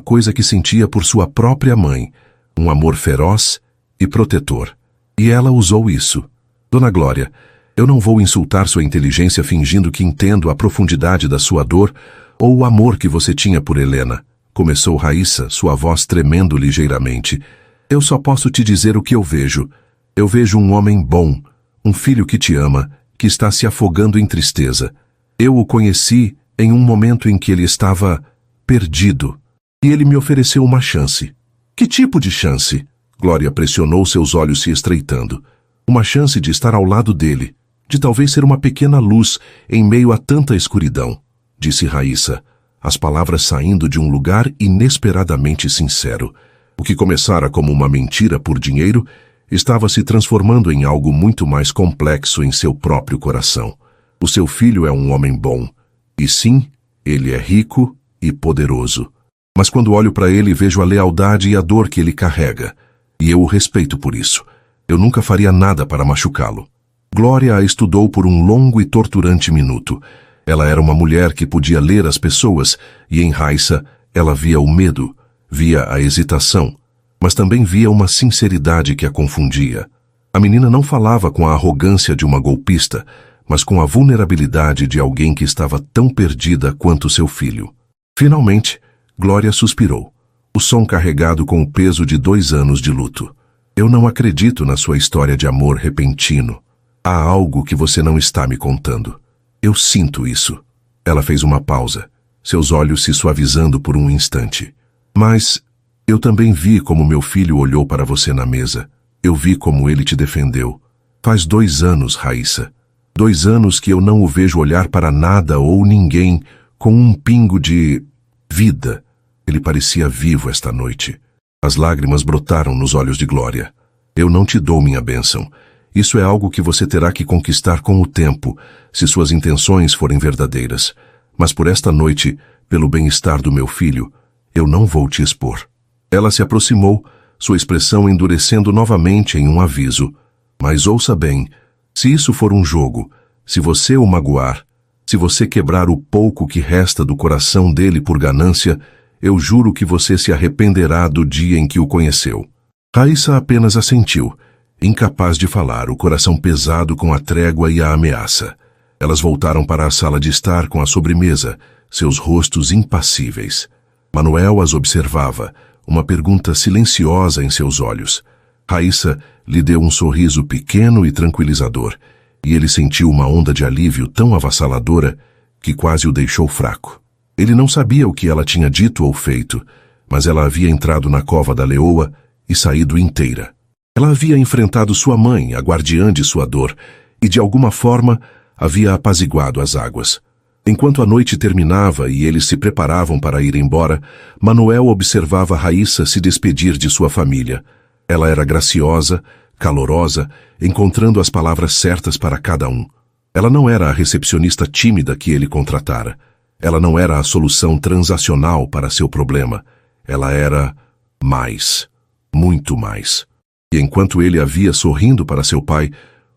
coisa que sentia por sua própria mãe, um amor feroz e protetor. E ela usou isso. Dona Glória, eu não vou insultar sua inteligência fingindo que entendo a profundidade da sua dor ou o amor que você tinha por Helena, começou Raíssa, sua voz tremendo ligeiramente. Eu só posso te dizer o que eu vejo. Eu vejo um homem bom, um filho que te ama, que está se afogando em tristeza. Eu o conheci em um momento em que ele estava perdido, e ele me ofereceu uma chance. Que tipo de chance? Glória pressionou, seus olhos se estreitando. Uma chance de estar ao lado dele, de talvez ser uma pequena luz em meio a tanta escuridão, disse Raíssa, as palavras saindo de um lugar inesperadamente sincero. O que começara como uma mentira por dinheiro estava se transformando em algo muito mais complexo em seu próprio coração. O seu filho é um homem bom. E sim, ele é rico e poderoso. Mas quando olho para ele, vejo a lealdade e a dor que ele carrega. E eu o respeito por isso. Eu nunca faria nada para machucá-lo. Glória a estudou por um longo e torturante minuto. Ela era uma mulher que podia ler as pessoas, e em Raíssa ela via o medo, via a hesitação, mas também via uma sinceridade que a confundia. A menina não falava com a arrogância de uma golpista, mas com a vulnerabilidade de alguém que estava tão perdida quanto seu filho. Finalmente, Glória suspirou, o som carregado com o peso de 2 anos de luto. Eu não acredito na sua história de amor repentino. Há algo que você não está me contando. Eu sinto isso. Ela fez uma pausa, seus olhos se suavizando por um instante. Mas eu também vi como meu filho olhou para você na mesa. Eu vi como ele te defendeu. Faz 2 anos, Raíssa. 2 anos que eu não o vejo olhar para nada ou ninguém com um pingo de vida. Ele parecia vivo esta noite. As lágrimas brotaram nos olhos de Glória. Eu não te dou minha bênção. Isso é algo que você terá que conquistar com o tempo, se suas intenções forem verdadeiras. Mas por esta noite, pelo bem-estar do meu filho, eu não vou te expor. Ela se aproximou, sua expressão endurecendo novamente em um aviso. Mas ouça bem, se isso for um jogo, se você o magoar, se você quebrar o pouco que resta do coração dele por ganância, eu juro que você se arrependerá do dia em que o conheceu. Raíssa apenas assentiu, incapaz de falar, o coração pesado com a trégua e a ameaça. Elas voltaram para a sala de estar com a sobremesa, seus rostos impassíveis. Manuel as observava, uma pergunta silenciosa em seus olhos. Raíssa lhe deu um sorriso pequeno e tranquilizador, e ele sentiu uma onda de alívio tão avassaladora que quase o deixou fraco. Ele não sabia o que ela tinha dito ou feito, mas ela havia entrado na cova da leoa e saído inteira. Ela havia enfrentado sua mãe, a guardiã de sua dor, e de alguma forma havia apaziguado as águas. Enquanto a noite terminava e eles se preparavam para ir embora, Manuel observava Raíssa se despedir de sua família. Ela era graciosa, calorosa, encontrando as palavras certas para cada um. Ela não era a recepcionista tímida que ele contratara. Ela não era a solução transacional para seu problema. Ela era mais, muito mais. E enquanto ele a via sorrindo para seu pai,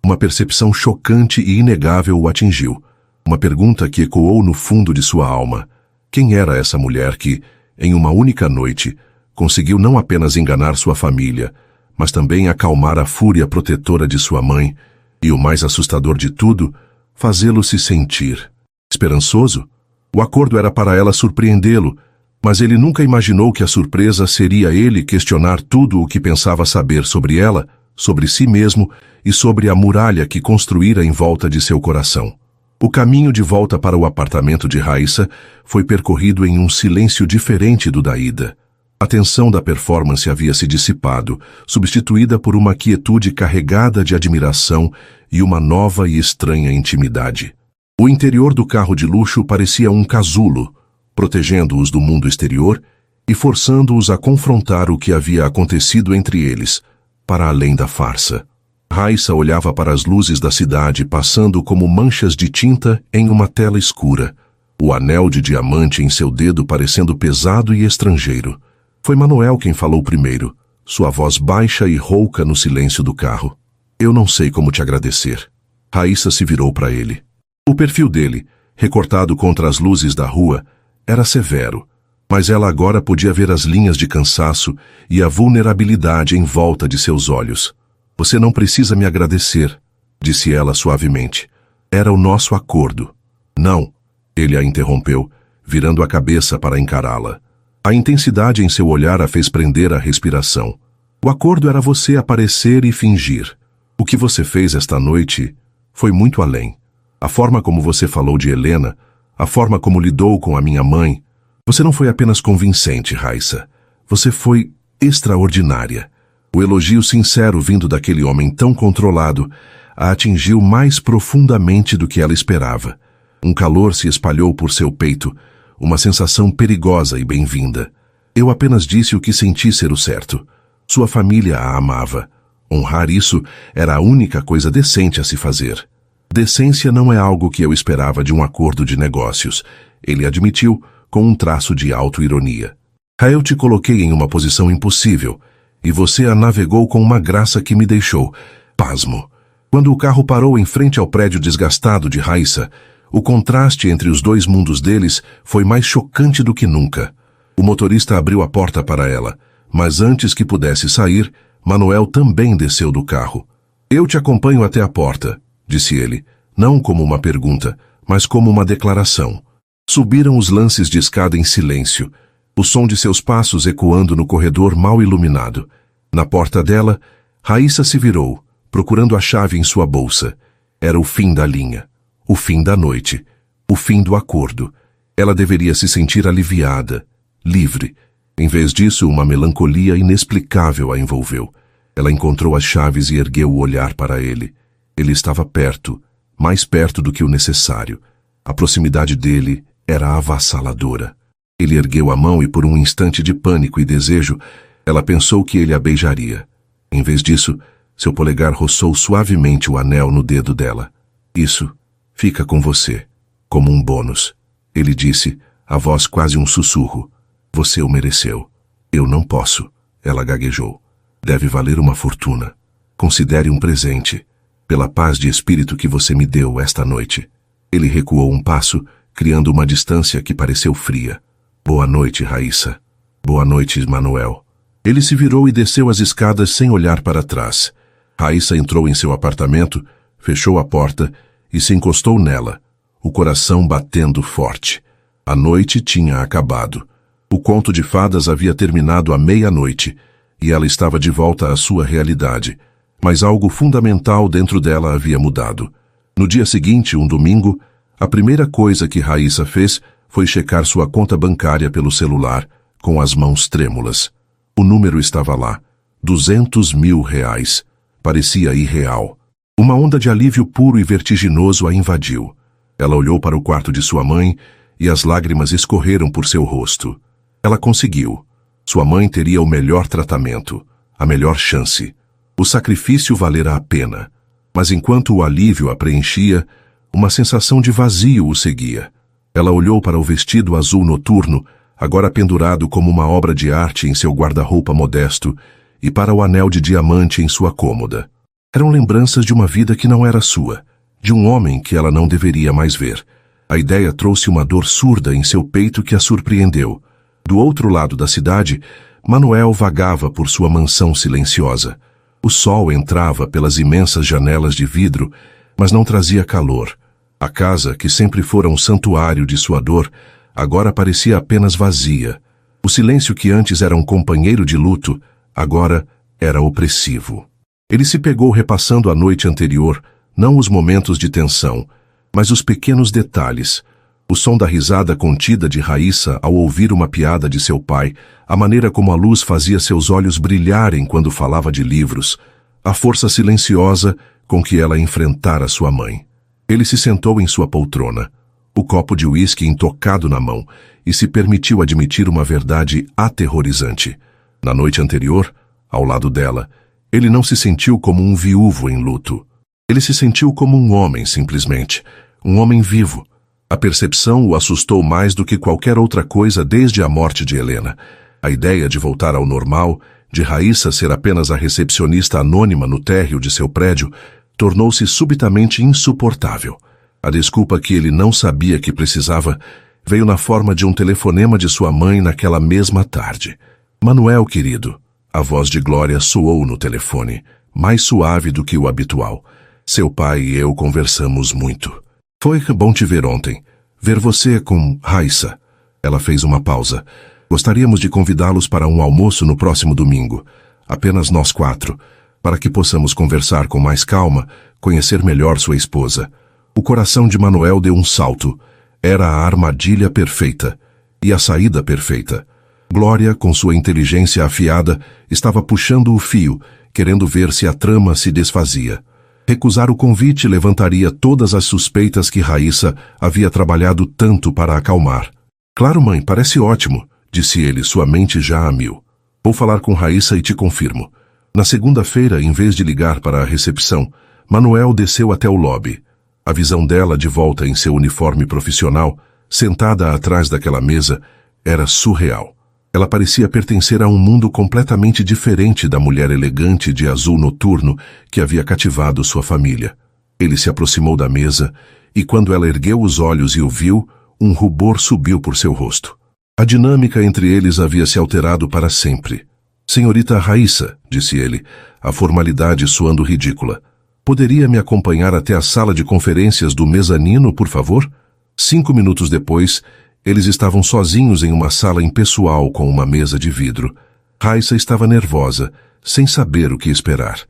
uma percepção chocante e inegável o atingiu. Uma pergunta que ecoou no fundo de sua alma. Quem era essa mulher que, em uma única noite, conseguiu não apenas enganar sua família, mas também acalmar a fúria protetora de sua mãe e, o mais assustador de tudo, fazê-lo se sentir esperançoso? O acordo era para ela surpreendê-lo, mas ele nunca imaginou que a surpresa seria ele questionar tudo o que pensava saber sobre ela, sobre si mesmo e sobre a muralha que construíra em volta de seu coração. O caminho de volta para o apartamento de Raíssa foi percorrido em um silêncio diferente do da ida. A tensão da performance havia se dissipado, substituída por uma quietude carregada de admiração e uma nova e estranha intimidade. O interior do carro de luxo parecia um casulo, protegendo-os do mundo exterior e forçando-os a confrontar o que havia acontecido entre eles, para além da farsa. Raíssa olhava para as luzes da cidade passando como manchas de tinta em uma tela escura, o anel de diamante em seu dedo parecendo pesado e estrangeiro. Foi Manuel quem falou primeiro, sua voz baixa e rouca no silêncio do carro. Eu não sei como te agradecer. Raíssa se virou para ele. O perfil dele, recortado contra as luzes da rua, era severo, mas ela agora podia ver as linhas de cansaço e a vulnerabilidade em volta de seus olhos. Você não precisa me agradecer, disse ela suavemente. Era o nosso acordo. Não, ele a interrompeu, virando a cabeça para encará-la. A intensidade em seu olhar a fez prender a respiração. O acordo era você aparecer e fingir. O que você fez esta noite foi muito além. A forma como você falou de Helena, a forma como lidou com a minha mãe. Você não foi apenas convincente, Raíssa. Você foi extraordinária. O elogio sincero vindo daquele homem tão controlado a atingiu mais profundamente do que ela esperava. Um calor se espalhou por seu peito, uma sensação perigosa e bem-vinda. Eu apenas disse o que senti ser o certo. Sua família a amava. Honrar isso era a única coisa decente a se fazer. Decência não é algo que eu esperava de um acordo de negócios, ele admitiu com um traço de auto-ironia. Eu te coloquei em uma posição impossível, e você a navegou com uma graça que me deixou pasmo. Quando o carro parou em frente ao prédio desgastado de Raíssa, o contraste entre os dois mundos deles foi mais chocante do que nunca. O motorista abriu a porta para ela, mas antes que pudesse sair, Manuel também desceu do carro. Eu te acompanho até a porta, disse ele, não como uma pergunta, mas como uma declaração. Subiram os lances de escada em silêncio, o som de seus passos ecoando no corredor mal iluminado. Na porta dela, Raíssa se virou, procurando a chave em sua bolsa. Era o fim da linha, o fim da noite, o fim do acordo. Ela deveria se sentir aliviada, livre. Em vez disso, uma melancolia inexplicável a envolveu. Ela encontrou as chaves e ergueu o olhar para ele. Ele estava perto, mais perto do que o necessário. A proximidade dele era avassaladora. Ele ergueu a mão e por um instante de pânico e desejo, ela pensou que ele a beijaria. Em vez disso, seu polegar roçou suavemente o anel no dedo dela. Isso fica com você, como um bônus. Ele disse, a voz quase um sussurro. Você o mereceu. Eu não posso, ela gaguejou. Deve valer uma fortuna. Considere um presente. Pela paz de espírito que você me deu esta noite. Ele recuou um passo, criando uma distância que pareceu fria. Boa noite, Raíssa. Boa noite, Manuel. Ele se virou e desceu as escadas sem olhar para trás. Raíssa entrou em seu apartamento, fechou a porta e se encostou nela, o coração batendo forte. A noite tinha acabado. O conto de fadas havia terminado à meia-noite e ela estava de volta à sua realidade. Mas algo fundamental dentro dela havia mudado. No dia seguinte, um domingo, a primeira coisa que Raíssa fez foi checar sua conta bancária pelo celular, com as mãos trêmulas. O número estava lá, R$200.000. Parecia irreal. Uma onda de alívio puro e vertiginoso a invadiu. Ela olhou para o quarto de sua mãe e as lágrimas escorreram por seu rosto. Ela conseguiu. Sua mãe teria o melhor tratamento, a melhor chance. O sacrifício valera a pena, mas enquanto o alívio a preenchia, uma sensação de vazio o seguia. Ela olhou para o vestido azul noturno, agora pendurado como uma obra de arte em seu guarda-roupa modesto, e para o anel de diamante em sua cômoda. Eram lembranças de uma vida que não era sua, de um homem que ela não deveria mais ver. A ideia trouxe uma dor surda em seu peito que a surpreendeu. Do outro lado da cidade, Manuel vagava por sua mansão silenciosa. O sol entrava pelas imensas janelas de vidro, mas não trazia calor. A casa, que sempre fora um santuário de sua dor, agora parecia apenas vazia. O silêncio que antes era um companheiro de luto, agora era opressivo. Ele se pegou repassando a noite anterior, não os momentos de tensão, mas os pequenos detalhes. O som da risada contida de Raíssa ao ouvir uma piada de seu pai, a maneira como a luz fazia seus olhos brilharem quando falava de livros, a força silenciosa com que ela enfrentara sua mãe. Ele se sentou em sua poltrona, o copo de uísque intocado na mão, e se permitiu admitir uma verdade aterrorizante. Na noite anterior, ao lado dela, ele não se sentiu como um viúvo em luto. Ele se sentiu como um homem, simplesmente. Um homem vivo. A percepção o assustou mais do que qualquer outra coisa desde a morte de Helena. A ideia de voltar ao normal, de Raíssa ser apenas a recepcionista anônima no térreo de seu prédio, tornou-se subitamente insuportável. A desculpa que ele não sabia que precisava veio na forma de um telefonema de sua mãe naquela mesma tarde. Manuel, querido. A voz de Glória soou no telefone, mais suave do que o habitual. Seu pai e eu conversamos muito. Foi bom te ver ontem. Ver você com Raíssa. Ela fez uma pausa. Gostaríamos de convidá-los para um almoço no próximo domingo. Apenas nós 4, para que possamos conversar com mais calma, conhecer melhor sua esposa. O coração de Manuel deu um salto. Era a armadilha perfeita. E a saída perfeita. Glória, com sua inteligência afiada, estava puxando o fio, querendo ver se a trama se desfazia. Recusar o convite levantaria todas as suspeitas que Raíssa havia trabalhado tanto para acalmar. Claro, mãe, parece ótimo, disse ele, sua mente já a mil. Vou falar com Raíssa e te confirmo. Na segunda-feira, em vez de ligar para a recepção, Manuel desceu até o lobby. A visão dela de volta em seu uniforme profissional, sentada atrás daquela mesa, era surreal. Ela parecia pertencer a um mundo completamente diferente da mulher elegante de azul noturno que havia cativado sua família. Ele se aproximou da mesa e, quando ela ergueu os olhos e o viu, um rubor subiu por seu rosto. A dinâmica entre eles havia se alterado para sempre. Senhorita Raíssa, disse ele, a formalidade soando ridícula. Poderia me acompanhar até a sala de conferências do mezanino, por favor? 5 minutos depois, eles estavam sozinhos em uma sala impessoal com uma mesa de vidro. Raíssa estava nervosa, sem saber o que esperar.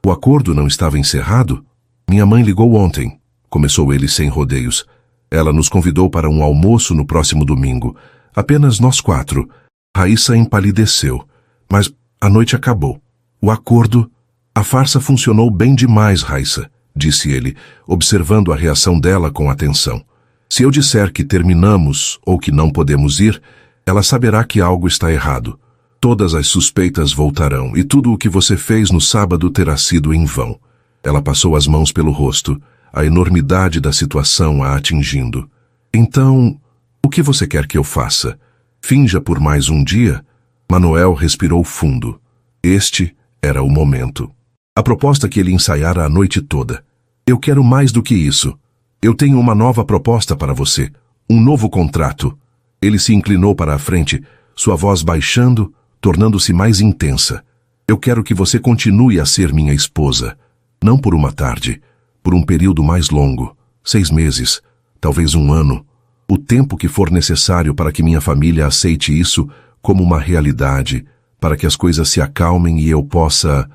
O acordo não estava encerrado? Minha mãe ligou ontem, começou ele sem rodeios. Ela nos convidou para um almoço no próximo domingo. Apenas nós 4. Raíssa empalideceu. Mas a noite acabou. O acordo... A farsa funcionou bem demais, Raíssa, disse ele, observando a reação dela com atenção. Se eu disser que terminamos ou que não podemos ir, ela saberá que algo está errado. Todas as suspeitas voltarão e tudo o que você fez no sábado terá sido em vão. Ela passou as mãos pelo rosto, a enormidade da situação a atingindo. Então, o que você quer que eu faça? Finja por mais um dia? Manuel respirou fundo. Este era o momento. A proposta que ele ensaiara a noite toda. Eu quero mais do que isso. Eu tenho uma nova proposta para você. Um novo contrato. Ele se inclinou para a frente, sua voz baixando, tornando-se mais intensa. Eu quero que você continue a ser minha esposa. Não por uma tarde, por um período mais longo. 6 meses, talvez 1 ano. O tempo que for necessário para que minha família aceite isso como uma realidade, para que as coisas se acalmem e eu possa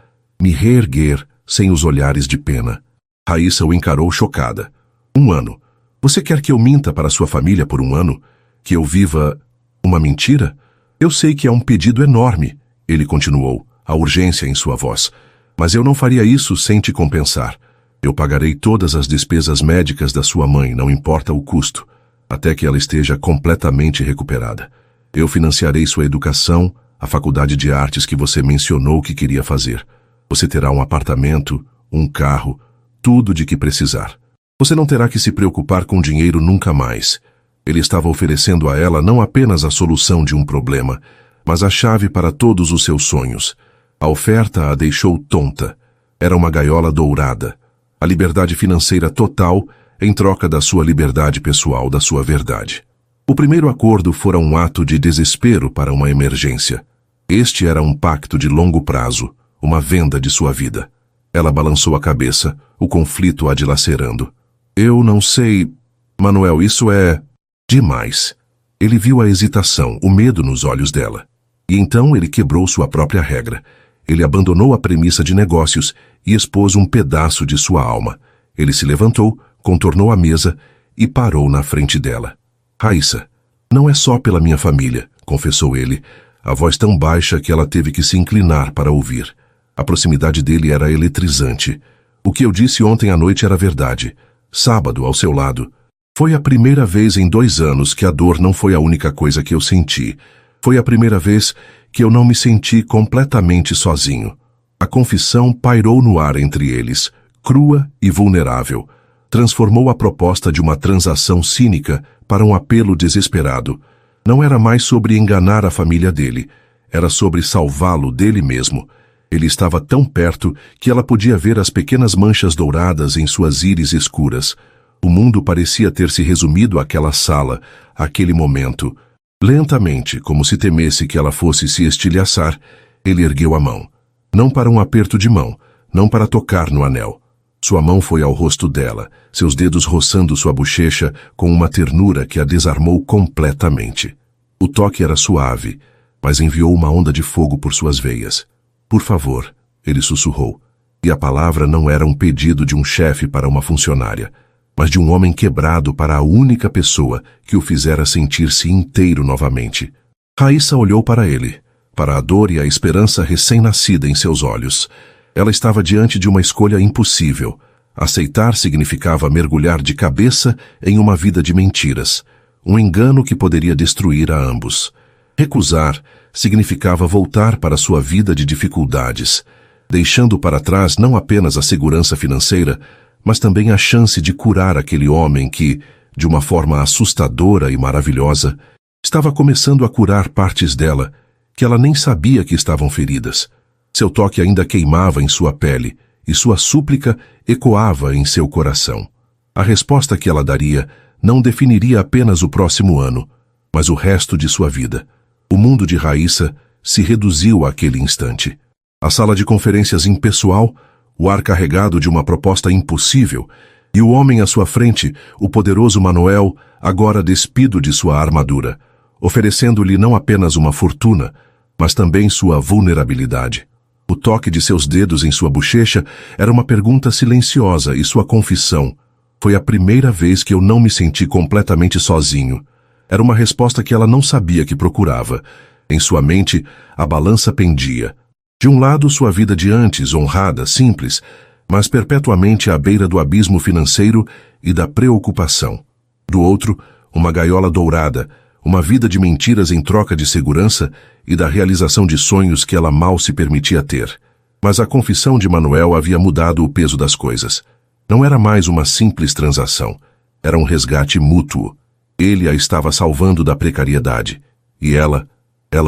me reerguer sem os olhares de pena. Raíssa o encarou chocada. 1 ano. Você quer que eu minta para sua família por 1 ano? Que eu viva uma mentira? Eu sei que é um pedido enorme, ele continuou, a urgência em sua voz. Mas eu não faria isso sem te compensar. Eu pagarei todas as despesas médicas da sua mãe, não importa o custo, até que ela esteja completamente recuperada. Eu financiarei sua educação, a faculdade de artes que você mencionou que queria fazer. Você terá um apartamento, um carro, tudo de que precisar. Você não terá que se preocupar com dinheiro nunca mais. Ele estava oferecendo a ela não apenas a solução de um problema, mas a chave para todos os seus sonhos. A oferta a deixou tonta. Era uma gaiola dourada. A liberdade financeira total em troca da sua liberdade pessoal, da sua verdade. O primeiro acordo fora um ato de desespero para uma emergência. Este era um pacto de longo prazo, uma venda de sua vida. Ela balançou a cabeça, o conflito a dilacerando. Eu não sei... Manuel, isso é... demais. Ele viu a hesitação, o medo nos olhos dela. E então ele quebrou sua própria regra. Ele abandonou a premissa de negócios e expôs um pedaço de sua alma. Ele se levantou, contornou a mesa e parou na frente dela. Raíssa, não é só pela minha família, confessou ele, a voz tão baixa que ela teve que se inclinar para ouvir. A proximidade dele era eletrizante. O que eu disse ontem à noite era verdade. Sábado, ao seu lado. Foi a primeira vez em 2 anos que a dor não foi a única coisa que eu senti. Foi a primeira vez que eu não me senti completamente sozinho. A confissão pairou no ar entre eles, crua e vulnerável. Transformou a proposta de uma transação cínica para um apelo desesperado. Não era mais sobre enganar a família dele. Era sobre salvá-lo dele mesmo. Ele estava tão perto que ela podia ver as pequenas manchas douradas em suas íris escuras. O mundo parecia ter se resumido àquela sala, àquele momento. Lentamente, como se temesse que ela fosse se estilhaçar, ele ergueu a mão. Não para um aperto de mão, não para tocar no anel. Sua mão foi ao rosto dela, seus dedos roçando sua bochecha com uma ternura que a desarmou completamente. O toque era suave, mas enviou uma onda de fogo por suas veias. Por favor, ele sussurrou. E a palavra não era um pedido de um chefe para uma funcionária, mas de um homem quebrado para a única pessoa que o fizera sentir-se inteiro novamente. Raíssa olhou para ele, para a dor e a esperança recém-nascida em seus olhos. Ela estava diante de uma escolha impossível. Aceitar significava mergulhar de cabeça em uma vida de mentiras, um engano que poderia destruir a ambos. Recusar significava voltar para sua vida de dificuldades, deixando para trás não apenas a segurança financeira, mas também a chance de curar aquele homem que, de uma forma assustadora e maravilhosa, estava começando a curar partes dela que ela nem sabia que estavam feridas. Seu toque ainda queimava em sua pele e sua súplica ecoava em seu coração. A resposta que ela daria não definiria apenas o próximo ano, mas o resto de sua vida. O mundo de Raíssa se reduziu àquele instante. A sala de conferências impessoal, o ar carregado de uma proposta impossível, e o homem à sua frente, o poderoso Manuel, agora despido de sua armadura, oferecendo-lhe não apenas uma fortuna, mas também sua vulnerabilidade. O toque de seus dedos em sua bochecha era uma pergunta silenciosa e sua confissão. Foi a primeira vez que eu não me senti completamente sozinho. Era uma resposta que ela não sabia que procurava. Em sua mente, a balança pendia. De um lado, sua vida de antes, honrada, simples, mas perpetuamente à beira do abismo financeiro e da preocupação. Do outro, uma gaiola dourada, uma vida de mentiras em troca de segurança e da realização de sonhos que ela mal se permitia ter. Mas a confissão de Manuel havia mudado o peso das coisas. Não era mais uma simples transação. Era um resgate mútuo. Ele a estava salvando da precariedade. E ela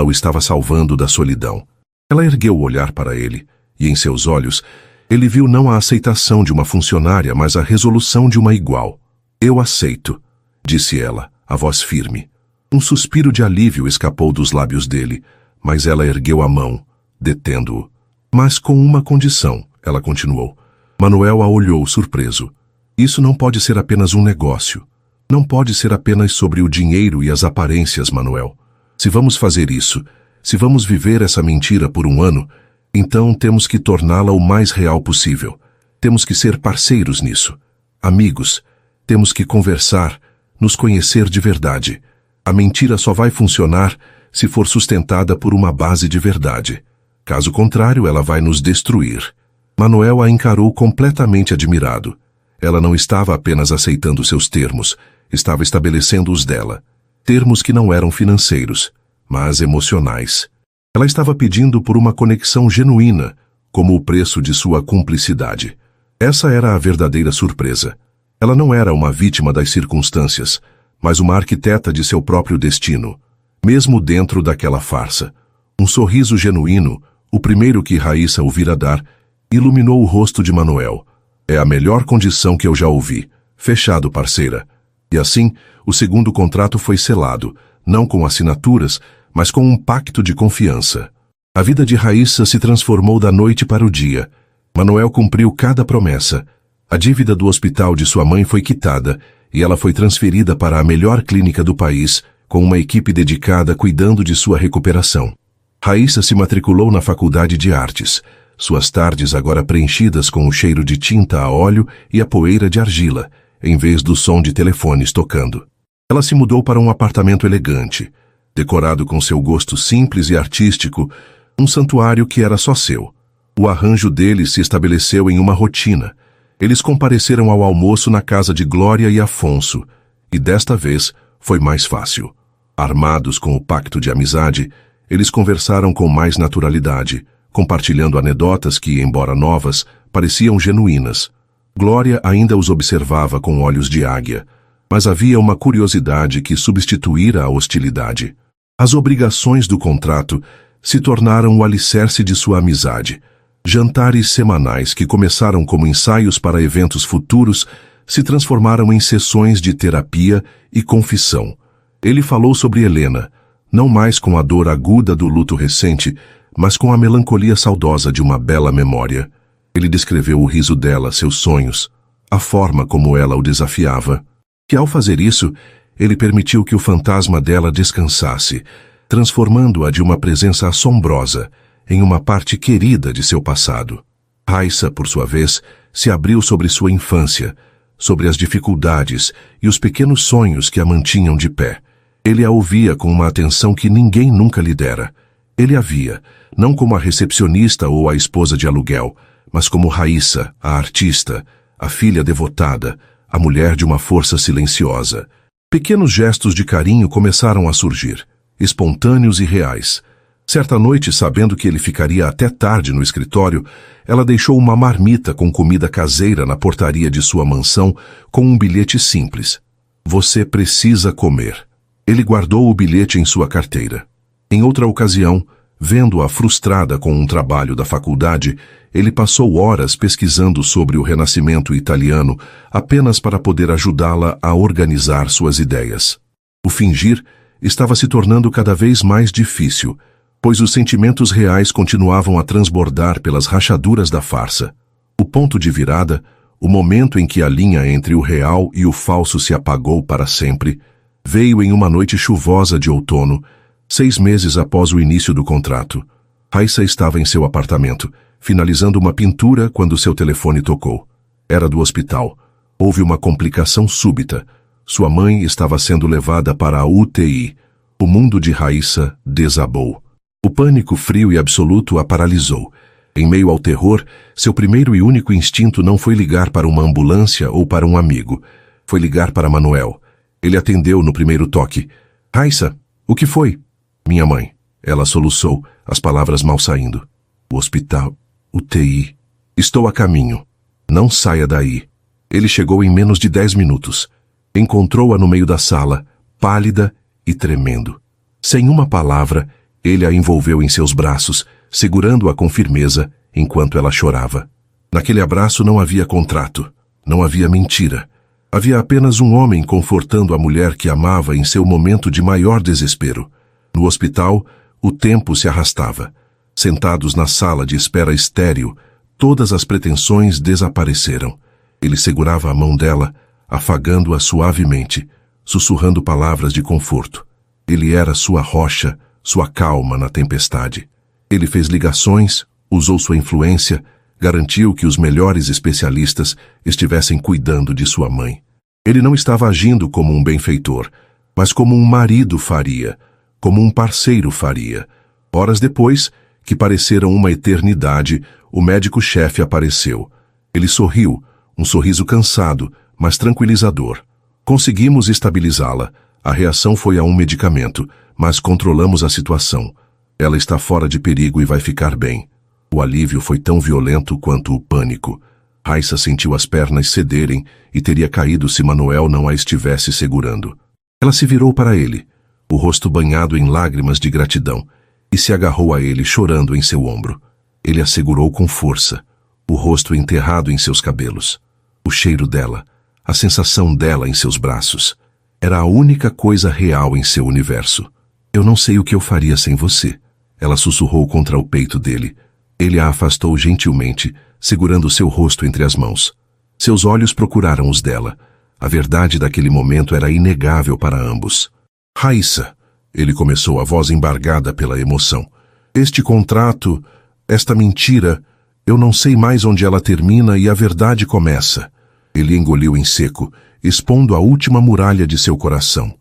o estava salvando da solidão. Ela ergueu o olhar para ele, e em seus olhos, ele viu não a aceitação de uma funcionária, mas a resolução de uma igual. Eu aceito, disse ela, a voz firme. Um suspiro de alívio escapou dos lábios dele, mas ela ergueu a mão, detendo-o. Mas com uma condição, ela continuou. Manuel a olhou surpreso. Isso não pode ser apenas um negócio. Não pode ser apenas sobre o dinheiro e as aparências, Manuel. Se vamos fazer isso, se vamos viver essa mentira por 1 ano, então temos que torná-la o mais real possível. Temos que ser parceiros nisso. Amigos. Temos que conversar, nos conhecer de verdade. A mentira só vai funcionar se for sustentada por uma base de verdade. Caso contrário, ela vai nos destruir. Manuel a encarou completamente admirado. Ela não estava apenas aceitando seus termos, estava estabelecendo os dela. Termos que não eram financeiros, mas emocionais. Ela estava pedindo por uma conexão genuína, como o preço de sua cumplicidade. Essa era a verdadeira surpresa. Ela não era uma vítima das circunstâncias, mas uma arquiteta de seu próprio destino, mesmo dentro daquela farsa. Um sorriso genuíno, o primeiro que Raíssa ouvira dar, iluminou o rosto de Manuel. É a melhor condição que eu já ouvi, Fechado, parceira. E assim, o segundo contrato foi selado, não com assinaturas, mas com um pacto de confiança. A vida de Raíssa se transformou da noite para o dia. Manuel cumpriu cada promessa. A dívida do hospital de sua mãe foi quitada e ela foi transferida para a melhor clínica do país, com uma equipe dedicada cuidando de sua recuperação. Raíssa se matriculou na Faculdade de Artes, suas tardes agora preenchidas com o cheiro de tinta a óleo e a poeira de argila, em vez do som de telefones tocando. Ela se mudou para um apartamento elegante, decorado com seu gosto simples e artístico, um santuário que era só seu. O arranjo deles se estabeleceu em uma rotina. Eles compareceram ao almoço na casa de Glória e Afonso, e desta vez foi mais fácil. Armados com o pacto de amizade, eles conversaram com mais naturalidade, compartilhando anedotas que, embora novas, pareciam genuínas. Glória ainda os observava com olhos de águia, mas havia uma curiosidade que substituíra a hostilidade. As obrigações do contrato se tornaram o alicerce de sua amizade. Jantares semanais que começaram como ensaios para eventos futuros se transformaram em sessões de terapia e confissão. Ele falou sobre Helena, não mais com a dor aguda do luto recente, mas com a melancolia saudosa de uma bela memória. Ele descreveu o riso dela, seus sonhos, a forma como ela o desafiava. E ao fazer isso, ele permitiu que o fantasma dela descansasse, transformando-a de uma presença assombrosa em uma parte querida de seu passado. Raíssa, por sua vez, se abriu sobre sua infância, sobre as dificuldades e os pequenos sonhos que a mantinham de pé. Ele a ouvia com uma atenção que ninguém nunca lhe dera. Ele a via, não como a recepcionista ou a esposa de aluguel, mas como Raíssa, a artista, a filha devotada, a mulher de uma força silenciosa. Pequenos gestos de carinho começaram a surgir, espontâneos e reais. Certa noite, sabendo que ele ficaria até tarde no escritório, ela deixou uma marmita com comida caseira na portaria de sua mansão com um bilhete simples. Você precisa comer. Ele guardou o bilhete em sua carteira. Em outra ocasião, vendo-a frustrada com um trabalho da faculdade, ele passou horas pesquisando sobre o Renascimento italiano apenas para poder ajudá-la a organizar suas ideias. O fingir estava se tornando cada vez mais difícil, pois os sentimentos reais continuavam a transbordar pelas rachaduras da farsa. O ponto de virada, o momento em que a linha entre o real e o falso se apagou para sempre, veio em uma noite chuvosa de outono, 6 meses após o início do contrato. Raíssa estava em seu apartamento, finalizando uma pintura quando seu telefone tocou. Era do hospital. Houve uma complicação súbita. Sua mãe estava sendo levada para a UTI. O mundo de Raíssa desabou. O pânico frio e absoluto a paralisou. Em meio ao terror, seu primeiro e único instinto não foi ligar para uma ambulância ou para um amigo. Foi ligar para Manuel. Ele atendeu no primeiro toque. Raíssa, o que foi? Minha mãe. Ela soluçou, as palavras mal saindo. O hospital, UTI. Estou a caminho. Não saia daí. Ele chegou em menos de 10 minutos. Encontrou-a no meio da sala, pálida e tremendo. Sem uma palavra, ele a envolveu em seus braços, segurando-a com firmeza, enquanto ela chorava. Naquele abraço não havia contrato, não havia mentira. Havia apenas um homem confortando a mulher que amava em seu momento de maior desespero. No hospital, o tempo se arrastava. Sentados na sala de espera estéril, todas as pretensões desapareceram. Ele segurava a mão dela, afagando-a suavemente, sussurrando palavras de conforto. Ele era sua rocha, sua calma na tempestade. Ele fez ligações, usou sua influência, garantiu que os melhores especialistas estivessem cuidando de sua mãe. Ele não estava agindo como um benfeitor, mas como um marido faria, como um parceiro faria. Horas depois, que pareceram uma eternidade, o médico-chefe apareceu. Ele sorriu, um sorriso cansado, mas tranquilizador. Conseguimos estabilizá-la. A reação foi a um medicamento, mas controlamos a situação. Ela está fora de perigo e vai ficar bem. O alívio foi tão violento quanto o pânico. Raíssa sentiu as pernas cederem e teria caído se Manuel não a estivesse segurando. Ela se virou para ele, o rosto banhado em lágrimas de gratidão, e se agarrou a ele chorando em seu ombro. Ele a segurou com força, o rosto enterrado em seus cabelos. O cheiro dela, a sensação dela em seus braços. Era a única coisa real em seu universo. Eu não sei o que eu faria sem você. Ela sussurrou contra o peito dele. Ele a afastou gentilmente, segurando seu rosto entre as mãos. Seus olhos procuraram os dela. A verdade daquele momento era inegável para ambos. Raíssa, ele começou, a voz embargada pela emoção. Este contrato, esta mentira, eu não sei mais onde ela termina e a verdade começa. Ele engoliu em seco, expondo a última muralha de seu coração.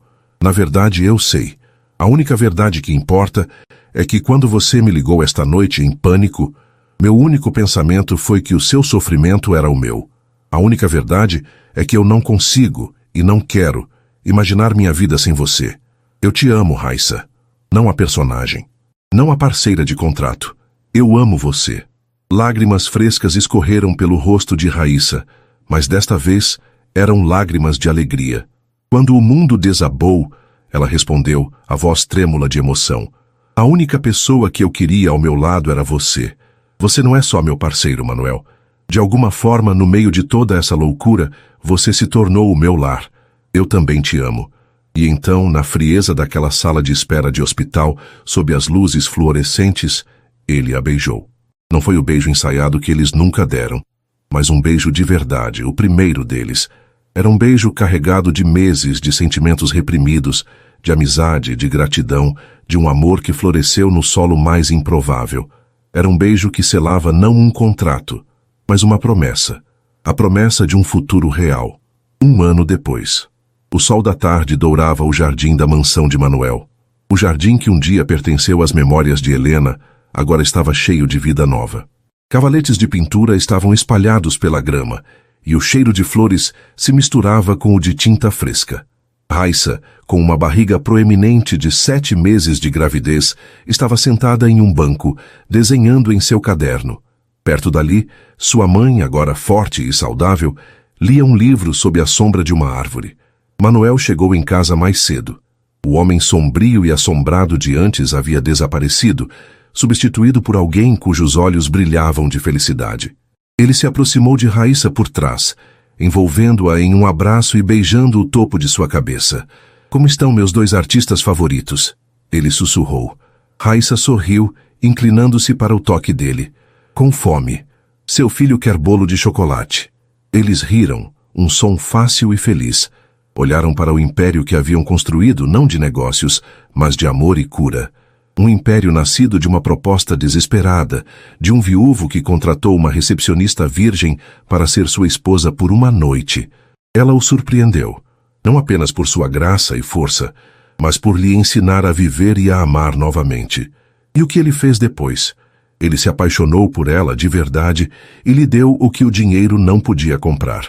Na verdade, eu sei. A única verdade que importa é que quando você me ligou esta noite em pânico, meu único pensamento foi que o seu sofrimento era o meu. A única verdade é que eu não consigo, e não quero, imaginar minha vida sem você. Eu te amo, Raíssa. Não a personagem. Não a parceira de contrato. Eu amo você. Lágrimas frescas escorreram pelo rosto de Raíssa, mas desta vez eram lágrimas de alegria. Quando o mundo desabou, ela respondeu, a voz trêmula de emoção. A única pessoa que eu queria ao meu lado era você. Você não é só meu parceiro, Manuel. De alguma forma, no meio de toda essa loucura, você se tornou o meu lar. Eu também te amo. E então, na frieza daquela sala de espera de hospital, sob as luzes fluorescentes, ele a beijou. Não foi o beijo ensaiado que eles nunca deram, mas um beijo de verdade, o primeiro deles. Era um beijo carregado de meses de sentimentos reprimidos, de amizade, de gratidão, de um amor que floresceu no solo mais improvável. Era um beijo que selava não um contrato, mas uma promessa. A promessa de um futuro real. 1 ano depois. O sol da tarde dourava o jardim da mansão de Manuel. O jardim que um dia pertenceu às memórias de Helena, agora estava cheio de vida nova. Cavaletes de pintura estavam espalhados pela grama, e o cheiro de flores se misturava com o de tinta fresca. Raíssa, com uma barriga proeminente de 7 meses de gravidez, estava sentada em um banco, desenhando em seu caderno. Perto dali, sua mãe, agora forte e saudável, lia um livro sob a sombra de uma árvore. Manuel chegou em casa mais cedo. O homem sombrio e assombrado de antes havia desaparecido, substituído por alguém cujos olhos brilhavam de felicidade. Ele se aproximou de Raíssa por trás, envolvendo-a em um abraço e beijando o topo de sua cabeça. Como estão meus 2 artistas favoritos? Ele sussurrou. Raíssa sorriu, inclinando-se para o toque dele. Com fome. Seu filho quer bolo de chocolate. Eles riram, um som fácil e feliz. Olharam para o império que haviam construído, não de negócios, mas de amor e cura. Um império nascido de uma proposta desesperada, de um viúvo que contratou uma recepcionista virgem para ser sua esposa por uma noite. Ela o surpreendeu, não apenas por sua graça e força, mas por lhe ensinar a viver e a amar novamente. E o que ele fez depois? Ele se apaixonou por ela de verdade e lhe deu o que o dinheiro não podia comprar: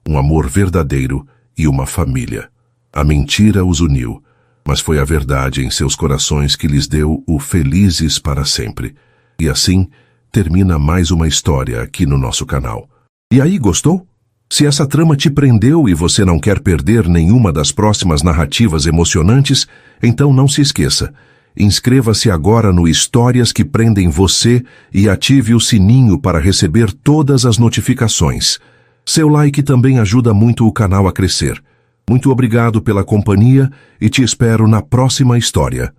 um amor verdadeiro e uma família. A mentira os uniu, mas foi a verdade em seus corações que lhes deu o felizes para sempre. E assim, termina mais uma história aqui no nosso canal. E aí, gostou? Se essa trama te prendeu e você não quer perder nenhuma das próximas narrativas emocionantes, então não se esqueça. Inscreva-se agora no Histórias que Prendem Você e ative o sininho para receber todas as notificações. Seu like também ajuda muito o canal a crescer. Muito obrigado pela companhia e te espero na próxima história.